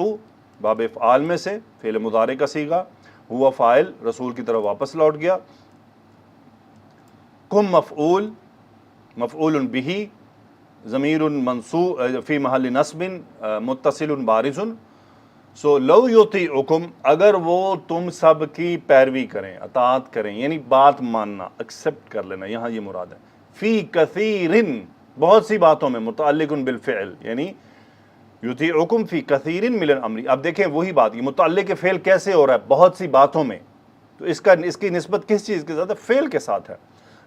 باب افعال میں سے فعل مضارع کا صیغہ، ہوا فاعل رسول کی طرف واپس لوٹ گیا، کم مفعول بہ ضمیر منصوب فی محل نصب متصل بارز۔ سو لو یطیعکم، اگر وہ تم سب کی پیروی کریں، اطاعت کریں، یعنی بات ماننا، ایکسیپٹ کر لینا، یہاں یہ مراد ہے، فی کثیر بہت سی باتوں میں، متعلق بالفعل، یعنی یطیعکم فی کثیر من الامر۔ اب دیکھیں وہی بات، یہ متعلق فعل کیسے ہو رہا ہے، بہت سی باتوں میں، تو اس کی نسبت کس چیز کے ساتھ ہے، فعل کے ساتھ ہے۔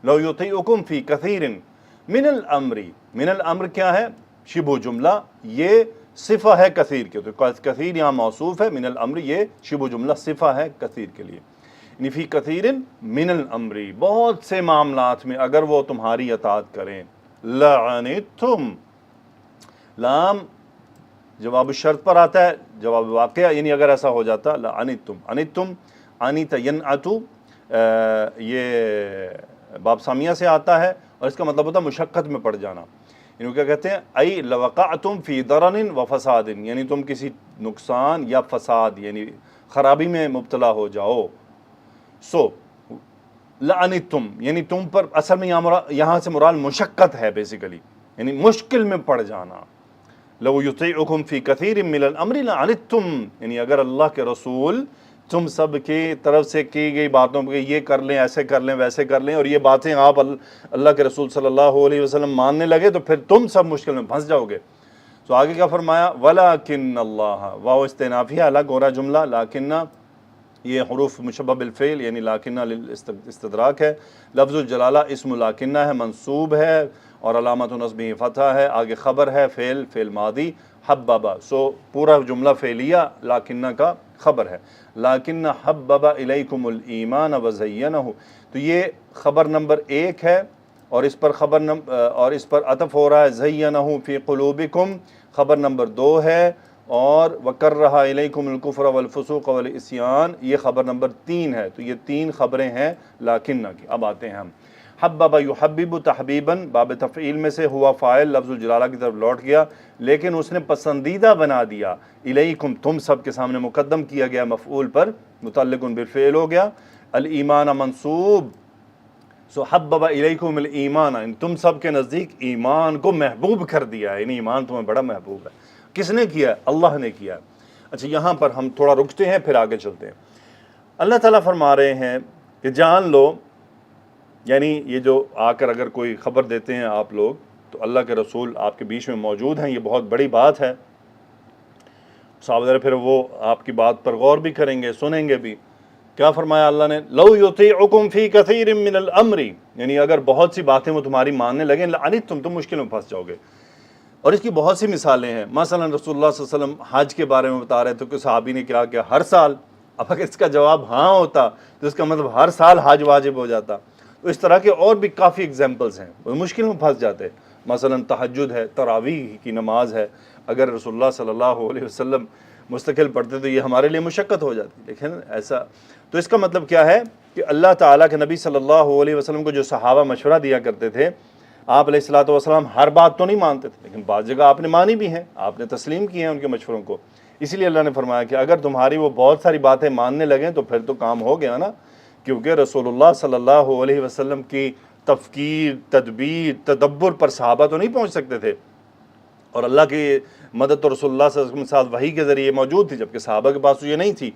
لو یطیعکم فی کثیر من الامر، من الامر کیا ہے، شبہ جملہ، یہ صفہ ہے کثیر کے، تو کثیر یہاں موصوف ہے، من الامر یہ شبہ جملہ صفہ ہے کثیر کے لیے، یعنی فی کثیر من الامر، بہت سے معاملات میں اگر وہ تمہاری اطاعت کریں، لعنتم، لام جواب الشرط پر آتا ہے، جواب واقعہ، یعنی اگر ایسا ہو جاتا، لعنتم، انتم، انیت ینعتو، یہ باب سامیہ سے آتا ہے، اور اس کا مطلب ہوتا ہے مشقت میں پڑ جانا، یعنی کیا کہتے ہیں، ای لوقعتم فی ضرر و فساد، یعنی تم کسی نقصان یا فساد یعنی خرابی میں مبتلا ہو جاؤ۔ سو لعنتم یعنی تم پر، اصل میں یہاں سے مراد مشقت ہے بیسیکلی، یعنی مشکل میں پڑ جانا۔ لو یطیعکم فی کثیر من الامر لعنتم، یعنی اگر اللہ کے رسول تم سب کی طرف سے کی گئی باتوں پہ یہ کر لیں، ایسے کر لیں، ویسے کر لیں، اور یہ باتیں آپ اللہ کے رسول صلی اللہ علیہ وسلم ماننے لگے تو پھر تم سب مشکل میں پھنس جاؤ گے۔ تو آگے کیا فرمایا، وَلَكِنَّ اللَّهَ، واو استنافیہ الگ ہو رہا جملہ، لیکنہ یہ حروف مشبہ بالفعل یعنی لیکنہ استدراک ہے، لفظ الجلالہ اسم لیکنہ ہے، منصوب ہے، اور علامت نصبہ فتح ہے، آگے خبر ہے، فعل ماضی، حببہ، سو پورا جملہ فعلیہ لیکنہ کا خبر ہے، لیکن حبب الیکم الایمان وزینہ، تو یہ خبر نمبر 1 ہے، اور اس پر عطف ہو رہا ہے، زینہ فی قلوبکم خبر نمبر 2 ہے، اور وکرہ الیکم الکفر والفسوق والعصیان یہ خبر نمبر 3 ہے، تو یہ 3 خبریں ہیں لیکنہ کی۔ اب آتے ہیں ہم، حبب یحبب تحبیباً باب تفعیل میں سے ہوا فاعل لفظ الجلالہ کی طرف لوٹ گیا، لیکن اس نے پسندیدہ بنا دیا، الیکم تم سب کے سامنے مقدم کیا گیا مفعول پر، متعلق بالفعل ہو گیا، الایمان منصوب، سو حبب الیکم الایمان، تم سب کے نزدیک ایمان کو محبوب کر دیا ہے، یعنی ایمان تمہیں بڑا محبوب ہے۔ کس نے کیا؟ اللہ نے کیا۔ اچھا یہاں پر ہم تھوڑا رکتے ہیں پھر آگے چلتے ہیں۔ اللہ تعالیٰ فرما رہے ہیں کہ جان لو، یعنی یہ جو آ کر اگر کوئی خبر دیتے ہیں آپ لوگ تو اللہ کے رسول آپ کے بیچ میں موجود ہیں، یہ بہت بڑی بات ہے۔ صحابہ پھر وہ آپ کی بات پر غور بھی کریں گے، سنیں گے بھی۔ کیا فرمایا اللہ نے، لو یطیعکم فی کثیر من الامر، یعنی اگر بہت سی باتیں وہ تمہاری ماننے لگیں، لعنتم تم مشکل میں پھنس جاؤ گے۔ اور اس کی بہت سی مثالیں ہیں، مثلا رسول اللہ صلی اللہ علیہ وسلم حج کے بارے میں بتا رہے تھے کہ صحابی نے کیا ہر سال، اب اگر اس کا جواب ہاں ہوتا تو اس کا مطلب ہر سال حج واجب ہو جاتا، تو اس طرح کے اور بھی کافی ایگزامپلس ہیں، وہ مشکل میں پھنس جاتے ہیں۔ مثلا تہجد ہے، تراویح کی نماز ہے، اگر رسول اللہ صلی اللہ علیہ وسلم مستقل پڑھتے تو یہ ہمارے لیے مشقت ہو جاتی، لیکن ایسا تو اس کا مطلب کیا ہے کہ اللہ تعالیٰ کے نبی صلی اللہ علیہ وسلم کو جو صحابہ مشورہ دیا کرتے تھے، آپ علیہ الصلوۃ والسلام ہر بات تو نہیں مانتے تھے، لیکن بعض جگہ آپ نے مانی بھی ہیں، آپ نے تسلیم کی ہیں ان کے مشوروں کو۔ اسی لیے اللہ نے فرمایا کہ اگر تمہاری وہ بہت ساری باتیں ماننے لگیں تو پھر تو کام ہو گیا نا، کیونکہ رسول اللہ صلی اللہ علیہ وسلم کی تفکیر، تدبیر، تدبر پر صحابہ تو نہیں پہنچ سکتے تھے، اور اللہ کی مدد تو رسول اللہ صلی اللہ علیہ وسلم کے ساتھ وحی کے ذریعے موجود تھی، جبکہ صحابہ کے پاس تو یہ نہیں تھی۔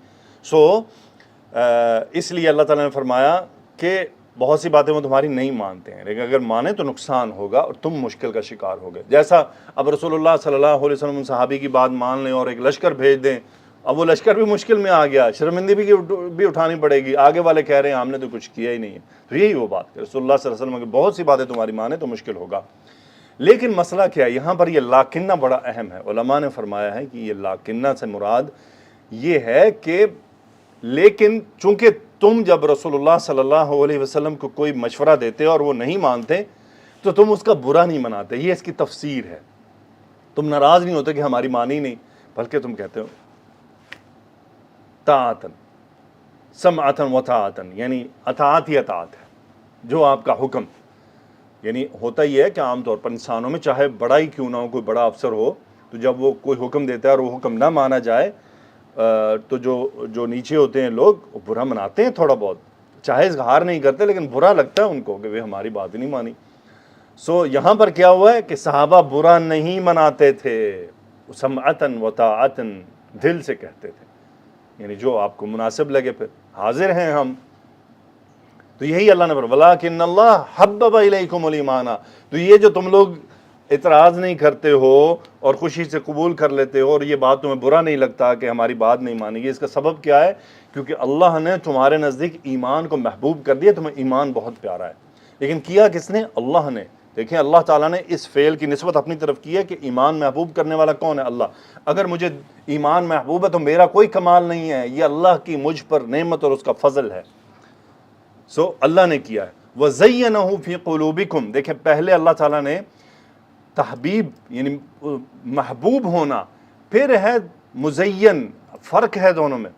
اس لیے اللہ تعالیٰ نے فرمایا کہ بہت سی باتیں وہ تمہاری نہیں مانتے ہیں، لیکن اگر مانیں تو نقصان ہوگا اور تم مشکل کا شکار ہوگے۔ جیسا اب رسول اللہ صلی اللہ علیہ وسلم صحابی کی بات مان لیں اور ایک لشکر بھیج دیں، اب وہ لشکر بھی مشکل میں آ گیا، شرمندی بھی اٹھانی پڑے گی، آگے والے کہہ رہے ہیں ہم نے تو کچھ کیا ہی نہیں ہے، تو یہی وہ بات کہ رسول اللہ صلی اللہ علیہ وسلم کی بہت سی باتیں تمہاری مانیں تو مشکل ہوگا۔ لیکن مسئلہ کیا ہے یہاں پر، یہ لاکنہ بڑا اہم ہے۔ علماء نے فرمایا ہے کہ یہ لاکنہ سے مراد یہ ہے کہ لیکن چونکہ تم جب رسول اللہ صلی اللہ علیہ وسلم کو کوئی مشورہ دیتے اور وہ نہیں مانتے تو تم اس کا برا نہیں مناتے، یہ اس کی تفسیر ہے۔ تم ناراض نہیں ہوتے کہ ہماری مانی نہیں، بلکہ تم کہتے ہو طاعتن سمعتن و طاعتن، یعنی اطاعت ہی اطاعت ہے، جو آپ کا حکم۔ یعنی ہوتا یہ ہے کہ عام طور پر انسانوں میں چاہے بڑا ہی کیوں نہ ہو، کوئی بڑا افسر ہو، تو جب وہ کوئی حکم دیتا ہے اور وہ حکم نہ مانا جائے تو جو نیچے ہوتے ہیں لوگ وہ برا مناتے ہیں تھوڑا بہت، چاہے اظہار نہیں کرتے لیکن برا لگتا ہے ان کو کہ وہ ہماری بات ہی نہیں مانی۔ یہاں پر کیا ہوا ہے کہ صحابہ برا نہیں مناتے تھے، سمعتن و طاعتن دل سے کہتے تھے، یعنی جو آپ کو مناسب لگے، پھر حاضر ہیں ہم۔ تو یہی اللہ نے فرمایا وَلَٰكِنَّ اللَّهَ حَبَّبَ إِلَيْكُمُ الْإِيمَانَ، تو یہ جو تم لوگ اعتراض نہیں کرتے ہو اور خوشی سے قبول کر لیتے ہو اور یہ بات تمہیں برا نہیں لگتا کہ ہماری بات نہیں مانی گئی، اس کا سبب کیا ہے؟ کیونکہ اللہ نے تمہارے نزدیک ایمان کو محبوب کر دیا، تمہیں ایمان بہت پیارا ہے۔ لیکن کیا کس نے؟ اللہ نے۔ دیکھیں اللہ تعالیٰ نے اس فعل کی نسبت اپنی طرف کی ہے کہ ایمان محبوب کرنے والا کون ہے؟ اللہ۔ اگر مجھے ایمان محبوب ہے تو میرا کوئی کمال نہیں ہے، یہ اللہ کی مجھ پر نعمت اور اس کا فضل ہے۔ اللہ نے کیا ہے۔ وَزَيَّنَهُ فِي قُلُوبِكُمْ، دیکھیں پہلے اللہ تعالیٰ نے تحبیب یعنی محبوب ہونا، پھر ہے مزین، فرق ہے دونوں میں۔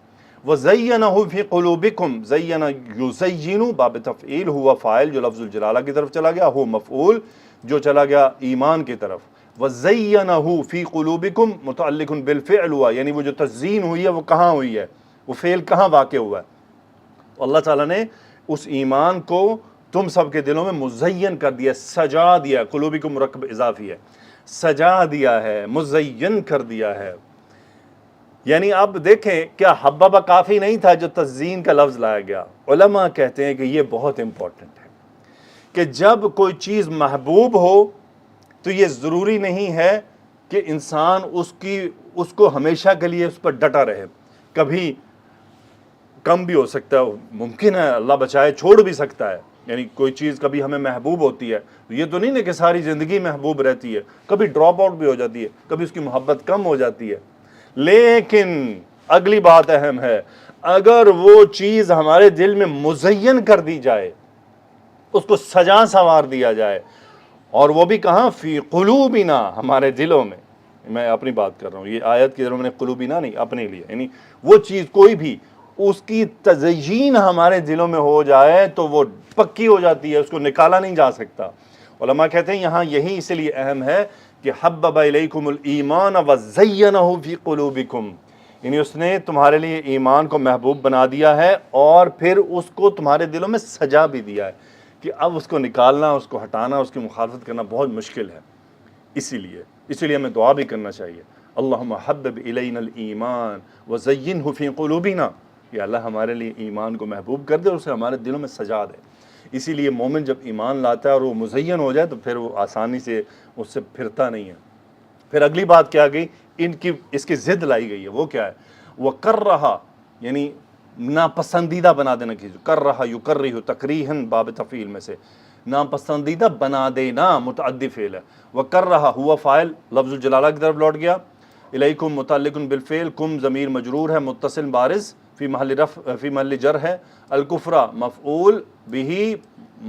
وَزَيَّنَهُ فِي قُلُوبِكُمْ، زَيَّنَ يُزَيِّنُ باب تفعیل، ہوا فاعل جو لفظ الجلالہ کی طرف چلا گیا، ہو مفعول جو چلا گیا ایمان کی طرف۔ وَزَيَّنَهُ فِي قُلُوبِكُمْ متعلق بالفعل ہوا، یعنی وہ جو تزیین ہوئی ہے وہ کہاں ہوئی ہے، وہ فعل کہاں واقع ہوا ہے؟ اللہ تعالیٰ نے اس ایمان کو تم سب کے دلوں میں مزین کر دیا، سجا دیا۔ قلوبکم مرکب اضافی ہے، سجا دیا ہے، مزین کر دیا ہے۔ یعنی اب دیکھیں کیا حببہ کافی نہیں تھا جو تزیین کا لفظ لایا گیا؟ علماء کہتے ہیں کہ یہ بہت امپورٹنٹ ہے کہ جب کوئی چیز محبوب ہو تو یہ ضروری نہیں ہے کہ انسان اس کو ہمیشہ کے لیے اس پر ڈٹا رہے، کبھی کم بھی ہو سکتا ہے، ممکن ہے اللہ بچائے چھوڑ بھی سکتا ہے۔ یعنی کوئی چیز کبھی ہمیں محبوب ہوتی ہے، یہ تو نہیں نا کہ ساری زندگی محبوب رہتی ہے، کبھی ڈراپ آؤٹ بھی ہو جاتی ہے، کبھی اس کی محبت کم ہو جاتی ہے۔ لیکن اگلی بات اہم ہے، اگر وہ چیز ہمارے دل میں مزین کر دی جائے، اس کو سجا سنوار دیا جائے، اور وہ بھی کہاں؟ فی قلوبنا، ہمارے دلوں میں۔ میں اپنی بات کر رہا ہوں، یہ آیت کی ذرا میں نے قلوبنا نہیں، اپنے لیے، یعنی وہ چیز کوئی بھی اس کی تزیین ہمارے دلوں میں ہو جائے تو وہ پکی ہو جاتی ہے، اس کو نکالا نہیں جا سکتا۔ علماء کہتے ہیں یہاں یہی اس لیے اہم ہے کہ حبب الیکم الایمان وزینہ فی قلوبکم، یعنی اس نے تمہارے لیے ایمان کو محبوب بنا دیا ہے اور پھر اس کو تمہارے دلوں میں سجا بھی دیا ہے کہ اب اس کو نکالنا، اس کو ہٹانا، اس کی مخالفت کرنا بہت مشکل ہے۔ اسی لیے ہمیں دعا بھی کرنا چاہیے، اللہم حبب الینا الایمان وزینہ فی قلوبنا، یا اللہ ہمارے لیے ایمان کو محبوب کر دے اور اسے ہمارے دلوں میں سجا دے۔ اسی لیے مومن جب ایمان لاتا ہے اور وہ مزین ہو جائے تو پھر وہ آسانی سے اس سے پھرتا نہیں ہے۔ پھر اگلی بات کیا گئی؟ اس کی ضد لائی گئی ہے، وہ کیا ہے؟ وہ کر رہا، یعنی ناپسندیدہ بنا دینا کی، کر رہا یکرہ تکریہن باب تفعیل میں سے، ناپسندیدہ بنا دینا متعدی فعل ہے۔ وہ کر رہا ہوا فاعل لفظ الجلالہ کی طرف لوٹ گیا، الیکم متعلق بالفعل، کم ضمیر مجرور ہے متصل بارز فی محل جر ہے، الکفر مفعول بہ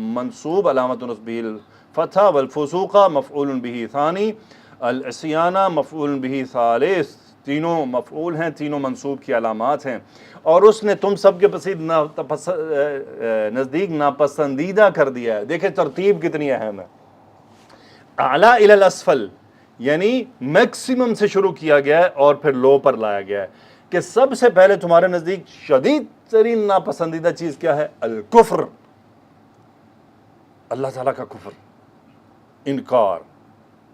منصوب علامت نصبہ الفتح، والفسوق مفعول بہ ثانی، العصیان مفعول بہ ثالث، تینوں مفعول ہیں، تینوں منصوب کی علامات ہیں۔ اور اس نے تم سب کے نزدیک ناپسندیدہ کر دیا ہے۔ دیکھیں ترتیب کتنی اہم ہے، اعلیٰ الی الاسفل، یعنی میکسیمم سے شروع کیا گیا ہے اور پھر لو پر لایا گیا ہے کہ سب سے پہلے تمہارے نزدیک شدید ترین ناپسندیدہ چیز کیا ہے؟ الکفر، اللہ تعالیٰ کا کفر، انکار،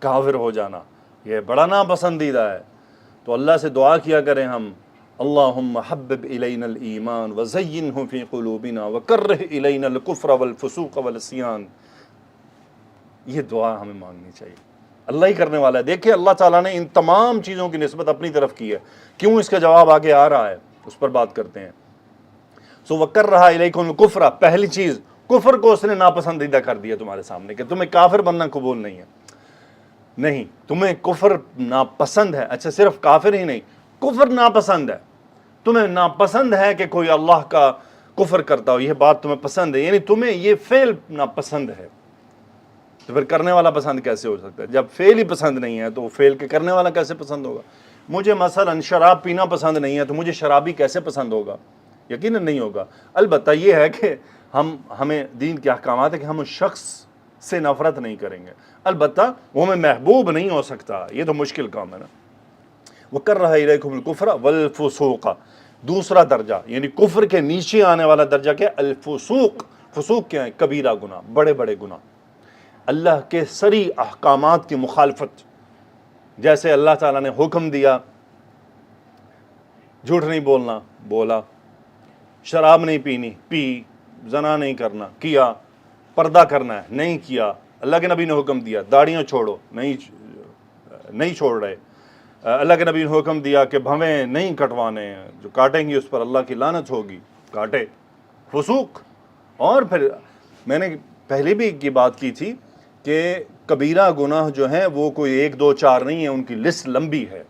کافر ہو جانا، یہ بڑا ناپسندیدہ ہے۔ تو اللہ سے دعا کیا کریں ہم، اللہم حبب الینا الایمان وزینہ فی قلوبنا وکرہ الینا الکفر والفسوق والعصیان، یہ دعا ہمیں مانگنی چاہیے۔ اللہ ہی کرنے والا ہے۔ دیکھیں اللہ تعالیٰ نے ان تمام چیزوں کی نسبت اپنی طرف کی ہے، کیوں اس کا جواب آگے آ رہا ہے، اس پر بات کرتے ہیں۔ سو وکرہ الیکم الکفر، پہلی چیز کفر کو اس نے ناپسندیدہ کر دیا تمہارے سامنے کہ تمہیں کافر بننا قبول نہیں ہے، نہیں تمہیں کفر ناپسند ہے۔ اچھا صرف کافر ہی نہیں، کفر ناپسند ہے، تمہیں ناپسند ہے کہ کوئی اللہ کا کفر کرتا ہو، یہ بات تمہیں پسند ہے، یعنی تمہیں یہ فعل ناپسند ہے۔ تو پھر کرنے والا پسند کیسے ہو سکتا ہے؟ جب فعل ہی پسند نہیں ہے تو فعل کے کرنے والا کیسے پسند ہوگا؟ مجھے مثلا شراب پینا پسند نہیں ہے تو مجھے شرابی کیسے پسند ہوگا؟ یقیناً نہیں ہوگا۔ البتہ یہ ہے کہ ہمیں دین کے احکامات ہے کہ ہم اس شخص سے نفرت نہیں کریں گے، البتہ وہ ہمیں محبوب نہیں ہو سکتا، یہ تو مشکل کام ہے نا۔ وَكَرَّهَ إِلَيْكُمُ الْكُفْرَ وَالْفُسُوقَ، دوسرا درجہ، یعنی کفر کے نیچے آنے والا درجہ کیا؟ الفسوق۔ فسوق کیا ہے؟ کبیرہ گناہ، بڑے بڑے گناہ، اللہ کے سری احکامات کی مخالفت۔ جیسے اللہ تعالیٰ نے حکم دیا جھوٹ نہیں بولنا، بولا، شراب نہیں پینی، پی، زنا نہیں کرنا، کیا، پردہ کرنا ہے، نہیں کیا، اللہ کے نبی نے حکم دیا داڑیاں چھوڑو، نہیں چھوڑ رہے، اللہ کے نبی نے حکم دیا کہ بھویں نہیں کٹوانے، جو کاٹیں گی اس پر اللہ کی لعنت ہوگی، کاٹے، فسوق۔ اور پھر میں نے پہلے بھی کی بات کی تھی کہ کبیرہ گناہ جو ہیں وہ کوئی ایک دو چار نہیں ہیں، ان کی لسٹ لمبی ہے،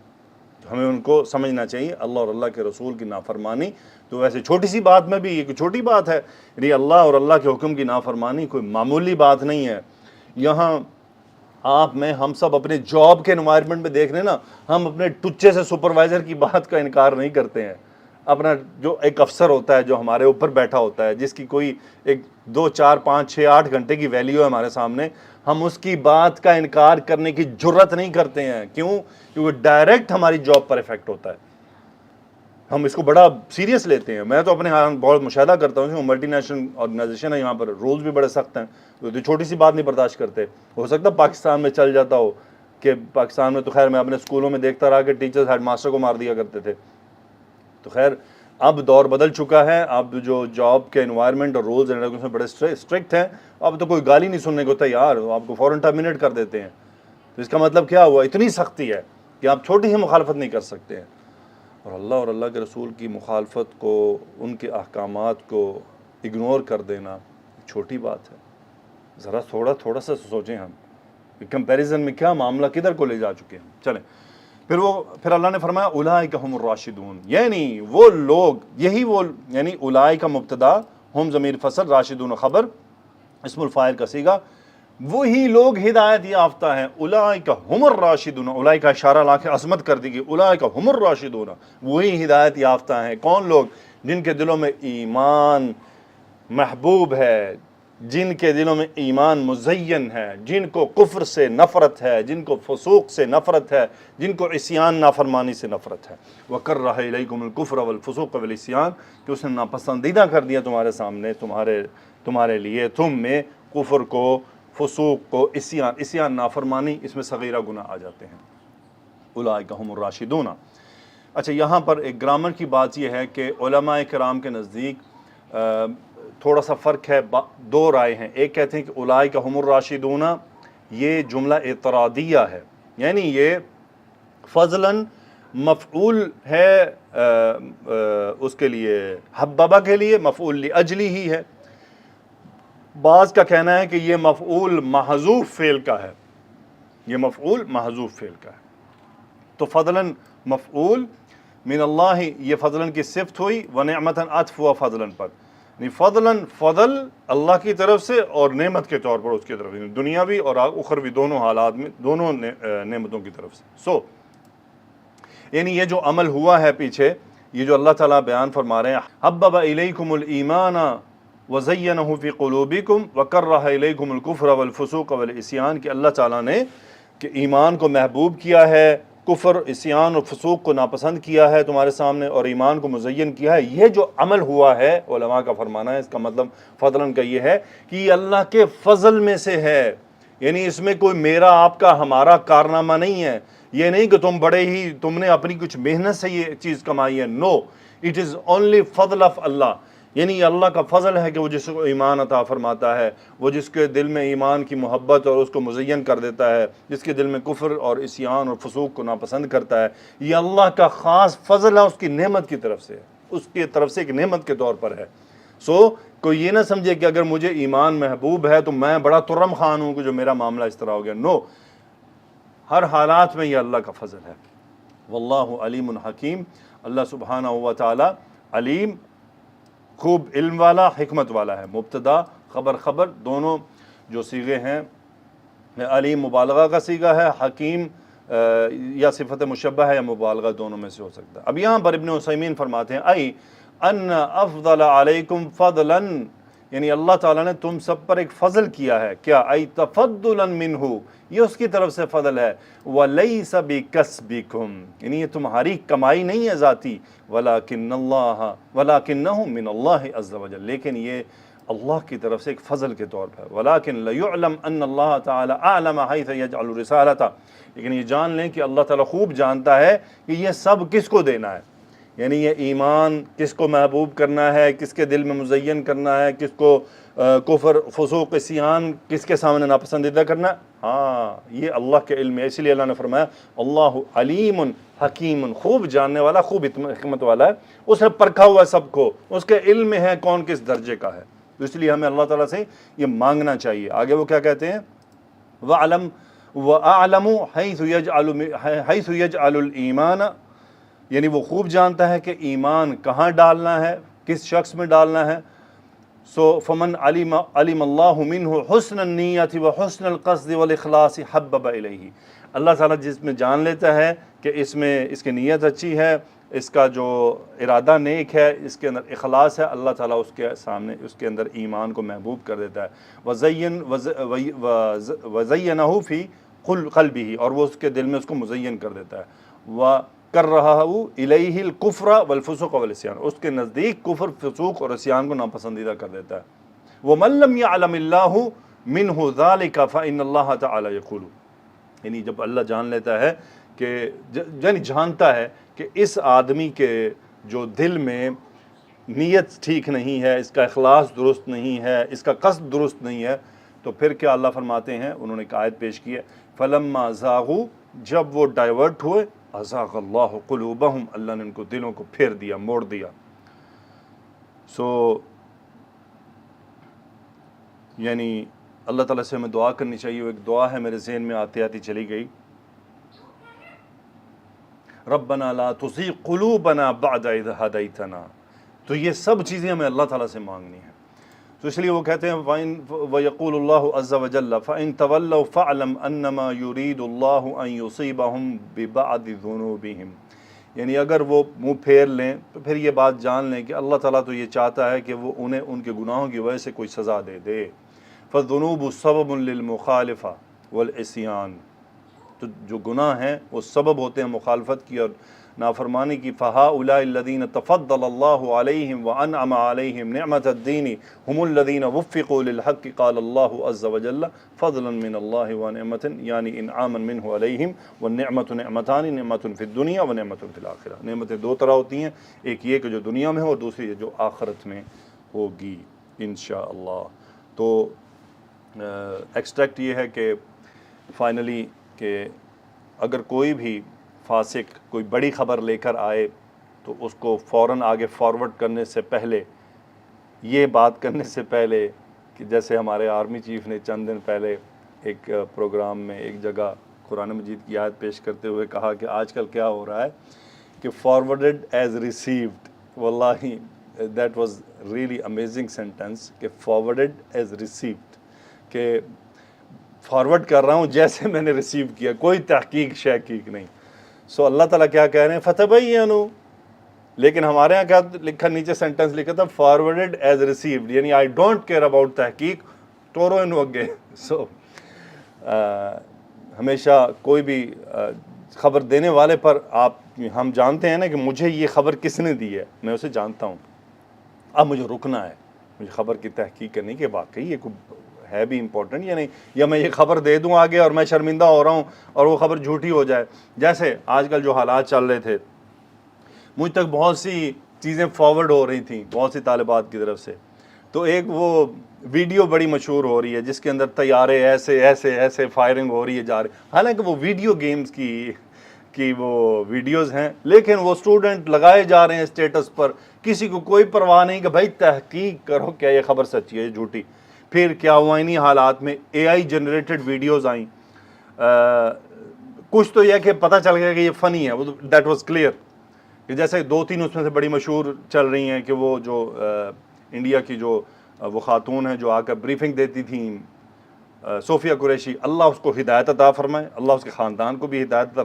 ہمیں ان کو سمجھنا چاہیے۔ اللہ اور اللہ کے رسول کی نافرمانی تو ویسے چھوٹی سی بات میں بھی یہ چھوٹی بات ہے، یعنی اللہ اور اللہ کے حکم کی نافرمانی کوئی معمولی بات نہیں ہے۔ یہاں آپ میں ہم سب اپنے جاب کے انوائرمنٹ میں دیکھ رہے ہیں نا، ہم اپنے ٹچے سے سپروائزر کی بات کا انکار نہیں کرتے ہیں۔ اپنا جو ایک افسر ہوتا ہے جو ہمارے اوپر بیٹھا ہوتا ہے، جس کی کوئی ایک 2 4 5 6 8 گھنٹے کی ویلیو ہے ہمارے سامنے، ہم اس کی بات کا انکار کرنے کی جرت نہیں کرتے ہیں۔ کیوں؟ کیونکہ ڈائریکٹ ہماری جاب پر افیکٹ ہوتا ہے، ہم اس کو بڑا سیریس لیتے ہیں۔ میں تو اپنے ہاں بہت مشاہدہ کرتا ہوں کہ ملٹی نیشنل آرگنائزیشن ہے، یہاں پر رولز بھی بڑے سخت ہیں، تو چھوٹی سی بات نہیں برداشت کرتے۔ ہو سکتا ہے پاکستان میں چل جاتا ہو، کہ پاکستان میں تو خیر میں اپنے اسکولوں میں دیکھتا رہا کہ ٹیچرز ہیڈ ماسٹر کو مار دیا کرتے تھے، تو خیر اب دور بدل چکا ہے، اب جو جاب کے انوائرمنٹ اور رولز اینڈ ریگولیشن بڑے اسٹرکٹ ہیں، اب تو کوئی گالی نہیں سننے کو تیار، آپ کو فوراً ٹرمینیٹ کر دیتے ہیں۔ تو اس کا مطلب کیا ہوا؟ اتنی سختی ہے کہ آپ چھوٹی ہی مخالفت نہیں کر سکتے ہیں۔ اور اللہ اور اللہ کے رسول کی مخالفت کو، ان کے احکامات کو اگنور کر دینا چھوٹی بات ہے۔ ذرا تھوڑا سا سوچیں ہم، کمپیریزن میں کیا معاملہ کدھر کو لے جا چکے ہیں۔ چلیں پھر اللہ نے فرمایا اولئک هم الراشدون، یعنی وہ لوگ، یہی وہ، یعنی اولئک مبتدا، ہم ضمیر فصل، راشدون خبر، اسم الفاعل کا صیغہ، وہی لوگ ہدایت یافتہ ہیں۔ اولئک هم الراشدون، اولئک کا اشارہ لا کے عظمت کر دی گئی، اولئک هم الراشدون، وہی ہدایت یافتہ ہیں۔ کون لوگ؟ جن کے دلوں میں ایمان محبوب ہے، جن کے دلوں میں ایمان مزین ہے، جن کو کفر سے نفرت ہے، جن کو فسوق سے نفرت ہے، جن کو عصیان نافرمانی سے نفرت ہے۔ وَكَرَّهَ إِلَيْكُمُ الْكُفْرَ وَالْفُسُوقَ وَالْعِصْيَانَ، کہ اس نے ناپسندیدہ کر دیا تمہارے سامنے، تمہارے لیے، تم میں کفر کو، فسوق کو، عصیان نافرمانی، اس میں صغیرہ گناہ آ جاتے ہیں۔ اولئک هم الراشدون۔ اچھا یہاں پر ایک گرامر کی بات یہ ہے کہ علماء کرام کے نزدیک تھوڑا سا فرق ہے، دو رائے ہیں۔ ایک کہتے ہیں کہ اولئک هم الراشدون یہ جملہ اعتراضیہ ہے، یعنی یہ فضلاً مفعول ہے اس کے لیے، حببہ کے لیے مفعول لاجلی ہی ہے۔ بعض کا کہنا ہے کہ یہ مفعول محذوف فعل کا ہے، یہ مفعول محذوف فعل کا ہے۔ تو فضلاً مفعول من اللہ، یہ فضلاً کی صفت ہوئی، ونعمتاً عطف ہوا فضلاً پر، نہیں فضلاً فضل اللہ کی طرف سے اور نعمت کے طور پر اس کی طرف سے، دنیاوی اور اخروی دونوں حالات میں، دونوں نعمتوں کی طرف سے. یعنی یہ جو عمل ہوا ہے پیچھے، یہ جو اللہ تعالیٰ بیان فرما رہے ہیں، حبب الیکم الایمان وزینہ فی قلوبکم وکرہ الیکم الکفر والفسوق والعصیان، کہ اللہ تعالیٰ نے کہ ایمان کو محبوب کیا ہے، کفر، عصیان اور فسوق کو ناپسند کیا ہے تمہارے سامنے، اور ایمان کو مزین کیا ہے. یہ جو عمل ہوا ہے، علماء کا فرمانا ہے، اس کا مطلب فضلاً کا یہ ہے کہ یہ اللہ کے فضل میں سے ہے. یعنی اس میں کوئی میرا، آپ کا، ہمارا کارنامہ نہیں ہے. یہ نہیں کہ تم نے اپنی کچھ محنت سے یہ چیز کمائی ہے. نو، it is only Fazal of اللہ. یعنی یہ اللہ کا فضل ہے کہ وہ جس کو ایمان عطا فرماتا ہے، وہ جس کے دل میں ایمان کی محبت اور اس کو مزین کر دیتا ہے، جس کے دل میں کفر اور عصیان اور فسوق کو ناپسند کرتا ہے. یہ اللہ کا خاص فضل ہے، اس کی نعمت کی طرف سے، اس کی طرف سے ایک نعمت کے طور پر ہے. کوئی یہ نہ سمجھے کہ اگر مجھے ایمان محبوب ہے تو میں بڑا ترم خان ہوں کہ جو میرا معاملہ اس طرح ہو گیا. نو، ہر حالات میں یہ اللہ کا فضل ہے. واللہ علیم حکیم. اللہ سبحانہ و تعالی علیم، خوب علم والا، حکمت والا ہے. مبتدا خبر دونوں جو صیغے ہیں، علیم مبالغہ کا صیغہ ہے، حکیم یا صفت مشبہ ہے یا مبالغہ، دونوں میں سے ہو سکتا ہے. اب یہاں پر ابن عثیمین فرماتے ہیں ای ان افضل علیکم فضلا، یعنی اللہ تعالیٰ نے تم سب پر ایک فضل کیا ہے. کیا؟ ای تفضلا منہ، یہ اس کی طرف سے فضل ہے. ولیس بکسبکم، یعنی یہ تمہاری کمائی نہیں ہے ذاتی. ولکنہ من اللہ عز وجل، لیکن یہ اللہ کی طرف سے ایک فضل کے طور پر. ولکن لیعلم ان اللہ تعالی اعلم حیث یجعل رسالتہ، لیکن یہ جان لیں کہ اللہ تعالیٰ خوب جانتا ہے کہ یہ سب کس کو دینا ہے. یعنی یہ ایمان کس کو محبوب کرنا ہے، کس کے دل میں مزین کرنا ہے، کس کو کفر، فسوق، عصیان کس کے سامنے ناپسندیدہ کرنا ہے. ہاں، یہ اللہ کے علم ہے. اسی لیے اللہ نے فرمایا اللہ علیم حکیم، خوب جاننے والا، خوب حکمت والا ہے. اس نے پرکھا ہوا ہے سب کو، اس کے علم میں ہے کون کس درجے کا ہے. تو اس لیے ہمیں اللہ تعالیٰ سے یہ مانگنا چاہیے. آگے وہ کیا کہتے ہیں؟ وَأَعْلَمُ حَيْثُ يَجْعَلُ الْإِيمَانَ، یعنی وہ خوب جانتا ہے کہ ایمان کہاں ڈالنا ہے، کس شخص میں ڈالنا ہے. فمن علم اللہ منہ حسن النیت و حسن القصد والاخلاص حبب الیہ، اللہ تعالیٰ جس میں جان لیتا ہے کہ اس میں اس کی نیت اچھی ہے، اس کا جو ارادہ نیک ہے، اس کے اندر اخلاص ہے، اللہ تعالیٰ اس کے سامنے اس کے اندر ایمان کو محبوب کر دیتا ہے. وزینہ فی قلبہ، اور وہ اس کے دل میں اس کو مزین کر دیتا ہے. وَكَرَّهَهُ إِلَيْهِ الْكُفْرَ وَالْفُسُوقَ وَالْعِصْيَانَ، اس کے نزدیک کفر، فسوق اور عصیان کو ناپسندیدہ کر دیتا ہے. وَمَن لَّمْ يَعْلَمِ اللَّهُ مِنْهُ ذَلِكَ فَإِنَّ اللَّهَ تَعَالَى يَقُولُ، یعنی جب اللہ جان لیتا ہے کہ یعنی جانتا ہے کہ اس آدمی کے جو دل میں نیت ٹھیک نہیں ہے، اس کا اخلاص درست نہیں ہے، اس کا قصد درست نہیں ہے، تو پھر کیا اللہ فرماتے ہیں؟ انہوں نے ایک آیت پیش کی ہے، فَلَمَّا زَاغُوا، جب وہ ڈائیورٹ ہوئے، ازاغ اللہ قلوبہم، اللہ نے ان کو دلوں کو پھیر دیا، موڑ دیا. یعنی اللہ تعالیٰ سے ہمیں دعا کرنی چاہیے. ایک دعا ہے میرے ذہن میں آتے آتی چلی گئی، ربنا لا تزغ قلوبنا بعد اذ ہدیتنا. تو یہ سب چیزیں ہمیں اللہ تعالیٰ سے مانگنی ہیں. تو اس لیے وہ کہتے ہیں وَيَقُولُ اللَّهُ عَزَّ وَجَلَّ فَإِن تَوَلَّوْا فَاعْلَمْ أَنَّمَا يُرِيدُ اللَّهُ أَن يُصِيبَهُم بِبَعْضِ ذُنُوبِهِمْ، یعنی اگر وہ منہ پھیر لیں تو پھر یہ بات جان لیں کہ اللہ تعالیٰ تو یہ چاہتا ہے کہ وہ انہیں ان کے گناہوں کی وجہ سے کوئی سزا دے دے. فَالذُّنُوبُ سَبَبٌ لِلْمُخَالِفَةِ وَالْعِصْيَانِ، تو جو گناہ ہیں وہ سبب ہوتے ہیں مخالفت کی اور نافرمانی کی. فَهَؤُلَاءِ الَّذِينَ تَفَضَّلَ اللَّهُ عَلَيْهِمْ وَأَنْعَمَ عَلَيْهِمْ نِعْمَةَ الدِّينِ هُمُ الَّذِينَ وُفِّقُوا لِلْحَقِّ قَالَ اللَّهُ عَزَّ وَجَلَّ فَضْلًا مِّنَ اللَّهِ وَنِعْمَةً، یعنی انعاما منہ علیہم. وَالنِّعْمَةُ نِعْمَتَانِ، نعمة فی الدنیا ونعمة فی الآخرہ. نعمتیں دو طرح ہوتی ہیں، ایک یہ کہ جو دنیا میں ہو اور دوسری جو آخرت میں ہوگی انشاءاللہ. تو ایکسٹریکٹ یہ ہے کہ فائنلی کہ اگر کوئی بھی فاسق کوئی بڑی خبر لے کر آئے تو اس کو فوراً آگے فارورڈ کرنے سے پہلے، یہ بات کرنے سے پہلے کہ جیسے ہمارے آرمی چیف نے چند دن پہلے ایک پروگرام میں ایک جگہ قرآن مجید کی آیت پیش کرتے ہوئے کہا کہ آج کل کیا ہو رہا ہے کہ فارورڈڈ ایز ریسیوڈ. واللہ that was really amazing sentence کہ فارورڈڈ ایز ریسیوڈ، کہ فارورڈ کر رہا ہوں جیسے میں نے ریسیو کیا، کوئی تحقیق شحقیق نہیں. سو اللہ تعالیٰ کیا کہہ رہے ہیں؟ فتبینوا. لیکن ہمارے یہاں کیا لکھا، نیچے سینٹینس لکھا تھا فارورڈڈ ایز ریسیوڈ، یعنی آئی ڈونٹ کیئر اباؤٹ تحقیق، ٹورو ان وگے. سو ہمیشہ کوئی بھی خبر دینے والے پر ہم جانتے ہیں نا کہ مجھے یہ خبر کس نے دی ہے، میں اسے جانتا ہوں. اب مجھے رکنا ہے، مجھے خبر کی تحقیق کرنی کہ واقعی یہ ہے بھی امپورٹنٹ یا نہیں، یا میں یہ خبر دے دوں آگے اور میں شرمندہ ہو رہا ہوں اور وہ خبر جھوٹی ہو جائے. جیسے آج کل جو حالات چل رہے تھے، مجھ تک بہت سی چیزیں فارورڈ ہو رہی تھیں بہت سی طالبات کی طرف سے. تو ایک وہ ویڈیو بڑی مشہور ہو رہی ہے جس کے اندر طیارے ایسے ایسے ایسے فائرنگ ہو رہی ہے جا رہی، حالانکہ وہ ویڈیو گیمز کی وہ ویڈیوز ہیں، لیکن وہ اسٹوڈنٹ لگائے جا رہے ہیں اسٹیٹس پر. کسی کو کوئی پرواہ نہیں کہ بھائی تحقیق کرو کیا یہ خبر سچی ہے جھوٹی. پھر کیا ہوا، انہی حالات میں اے آئی جنریٹڈ ویڈیوز آئیں. کچھ تو یہ کہ پتہ چل گیا کہ یہ فنی ہے، دیٹ واز کلیئر. جیسے 2-3 اس میں سے بڑی مشہور چل رہی ہیں کہ وہ جو انڈیا کی جو وہ خاتون ہیں جو آ کر بریفنگ دیتی تھیں، صوفیہ قریشی، اللہ اس کو ہدایت عطا فرمائے، اللہ اس کے خاندان کو بھی ہدایت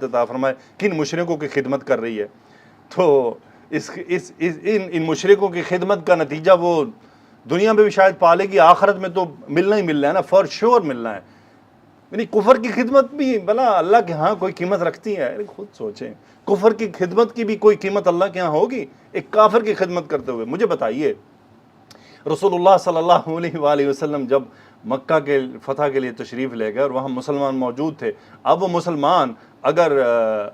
عطا فرمائے، کن مشرکوں کی خدمت کر رہی ہے. تو ان مشرکوں کی خدمت کا نتیجہ وہ دنیا میں بھی شاید پالے گی، آخرت میں تو ملنا ہی ملنا ہے نا، فار شور ملنا ہے. یعنی کفر کی خدمت بھی بلا اللہ کے ہاں کوئی قیمت رکھتی ہے؟ خود سوچیں، کفر کی خدمت کی بھی کوئی قیمت اللہ کے ہاں ہوگی؟ ایک کافر کی خدمت کرتے ہوئے. مجھے بتائیے، رسول اللہ صلی اللہ علیہ وآلہ وسلم جب مکہ کے فتح کے لیے تشریف لے گئے اور وہاں مسلمان موجود تھے، اب وہ مسلمان اگر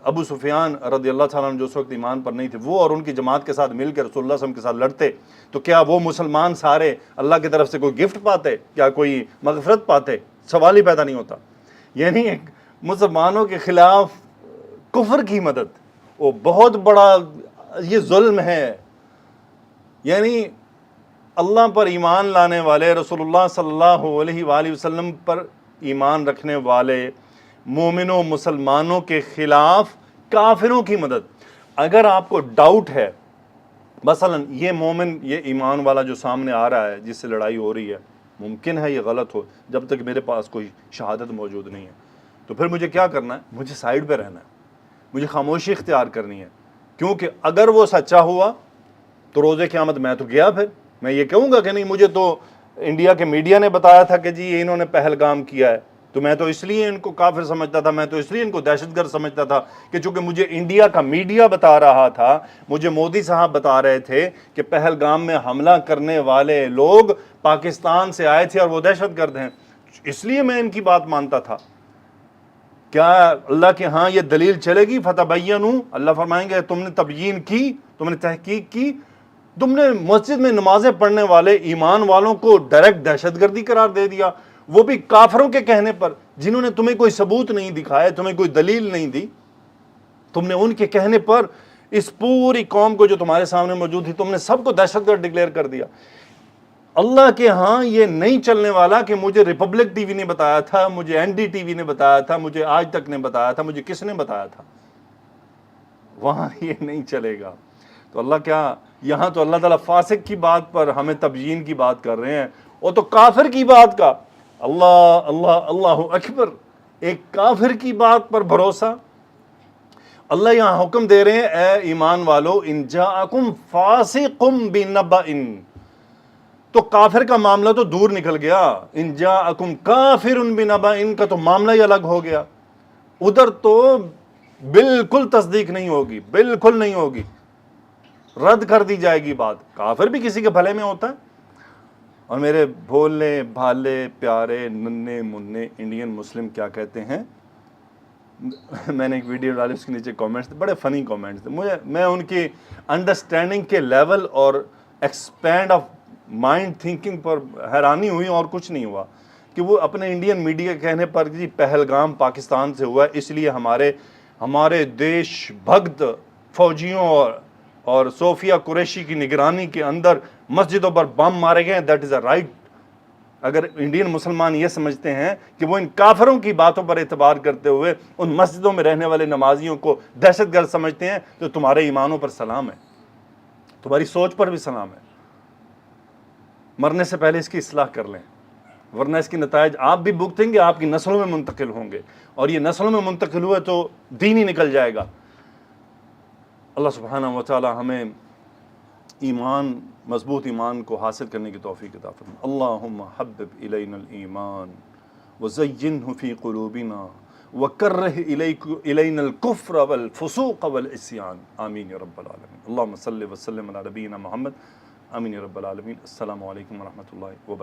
ابو سفیان رضی اللہ تعالیٰ عنہ جو اس وقت ایمان پر نہیں تھے، وہ اور ان کی جماعت کے ساتھ مل کر رسول اللہ صلی اللہ علیہ وسلم کے ساتھ لڑتے، تو کیا وہ مسلمان سارے اللہ کی طرف سے کوئی گفٹ پاتے؟ کیا کوئی مغفرت پاتے؟ سوال ہی پیدا نہیں ہوتا. یعنی ایک مسلمانوں کے خلاف کفر کی مدد، وہ بہت بڑا یہ ظلم ہے. یعنی اللہ پر ایمان لانے والے، رسول اللہ صلی اللہ علیہ وآلہ وسلم پر ایمان رکھنے والے مومنوں مسلمانوں کے خلاف کافروں کی مدد. اگر آپ کو ڈاؤٹ ہے مثلا یہ مومن، یہ ایمان والا جو سامنے آ رہا ہے جس سے لڑائی ہو رہی ہے، ممکن ہے یہ غلط ہو، جب تک میرے پاس کوئی شہادت موجود نہیں ہے، تو پھر مجھے کیا کرنا ہے؟ مجھے سائیڈ پہ رہنا ہے، مجھے خاموشی اختیار کرنی ہے. کیونکہ اگر وہ سچا ہوا تو روز قیامت میں تو گیا. پھر میں یہ کہوں گا کہ نہیں مجھے تو انڈیا کے میڈیا نے بتایا تھا کہ جی یہ انہوں نے پہلگام کیا ہے، تو میں تو اس لیے ان کو کافر سمجھتا تھا، میں تو اس لیے ان کو دہشت گرد سمجھتا تھا کہ چونکہ مجھے انڈیا کا میڈیا بتا رہا تھا، مجھے مودی صاحب بتا رہے تھے کہ پہلگام میں حملہ کرنے والے لوگ پاکستان سے آئے تھے اور وہ دہشت گرد ہیں، اس لیے میں ان کی بات مانتا تھا. کیا اللہ کے ہاں یہ دلیل چلے گی؟ فتبینوا، اللہ فرمائیں گے تم نے تبیین کی، تم نے تحقیق کی، تم نے مسجد میں نمازیں پڑھنے والے ایمان والوں کو ڈائریکٹ دہشت گردی قرار دے دیا، وہ بھی کافروں کے کہنے پر، جنہوں نے تمہیں کوئی ثبوت نہیں دکھایا، تمہیں کوئی دلیل نہیں دی. تم نے ان کے کہنے پر اس پوری قوم کو جو تمہارے سامنے موجود تھی، تم نے سب کو دہشت گرد ڈکلیئر کر دیا. اللہ کے ہاں یہ نہیں چلنے والا کہ مجھے ریپبلک ٹی وی نے بتایا تھا، مجھے این ڈی ٹی وی نے بتایا تھا، مجھے آج تک نے بتایا تھا، مجھے کس نے بتایا تھا. وہاں یہ نہیں چلے گا. تو اللہ کیا یہاں تو اللہ تعالیٰ فاسق کی بات پر ہمیں تبیین کی بات کر رہے ہیں، اور تو کافر کی بات کا اللہ اللہ اللہ اکبر، ایک کافر کی بات پر بھروسہ. اللہ یہاں حکم دے رہے ہیں اے ایمان والو، ان جاءکم فاسق بنبأ، تو کافر کا معاملہ تو دور نکل گیا. ان جاءکم کافر بنبأ کا تو معاملہ ہی الگ ہو گیا. ادھر تو بالکل تصدیق نہیں ہوگی، بالکل نہیں ہوگی، رد کر دی جائے گی بات. کافر بھی کسی کے بھلے میں ہوتا ہے. اور میرے بھولے بھالے پیارے ننے منے انڈین مسلم کیا کہتے ہیں، میں نے ایک ویڈیو ڈالی، اس کے نیچے کامنٹس تھے، بڑے فنی کامنٹس تھے. میں ان کی انڈرسٹینڈنگ کے لیول اور ایکسپینڈ آف مائنڈ تھنکنگ پر حیرانی ہوئی اور کچھ نہیں ہوا کہ وہ اپنے انڈین میڈیا کے کہنے پر جی پہلگام پاکستان سے ہوا ہے، اس لیے ہمارے دیش بھگت فوجیوں اور صوفیہ قریشی کی نگرانی کے اندر مسجدوں پر بم مارے گئے ہیں. That is a right. اگر انڈین مسلمان یہ سمجھتے ہیں کہ وہ ان کافروں کی باتوں پر اعتبار کرتے ہوئے ان مسجدوں میں رہنے والے نمازیوں کو دہشت گرد سمجھتے ہیں، تو تمہارے ایمانوں پر سلام ہے. تمہاری سوچ پر بھی سلام ہے، مرنے سے پہلے اس کی اصلاح کر لیں، ورنہ اس کے نتائج آپ بھی بھگتیں گے، آپ کی نسلوں میں منتقل ہوں گے، اور یہ نسلوں میں منتقل ہوئے تو دین ہی نکل جائے گا۔ اللہ سبحانہ و تعالی ہمیں ایمان، مضبوط ایمان کو حاصل کرنے کی توفیق عطا فرمائے۔ اللہم حبب الینا الایمان وزینہ فی قلوبنا وکرہ الینا الکفر والفسوق والعصیان، آمین یا رب العالمین۔ اللہم صلی وسلم علی نبینا محمد، آمین یا رب العالمین۔ السلام علیکم ورحمۃ اللہ وبرکاتہ۔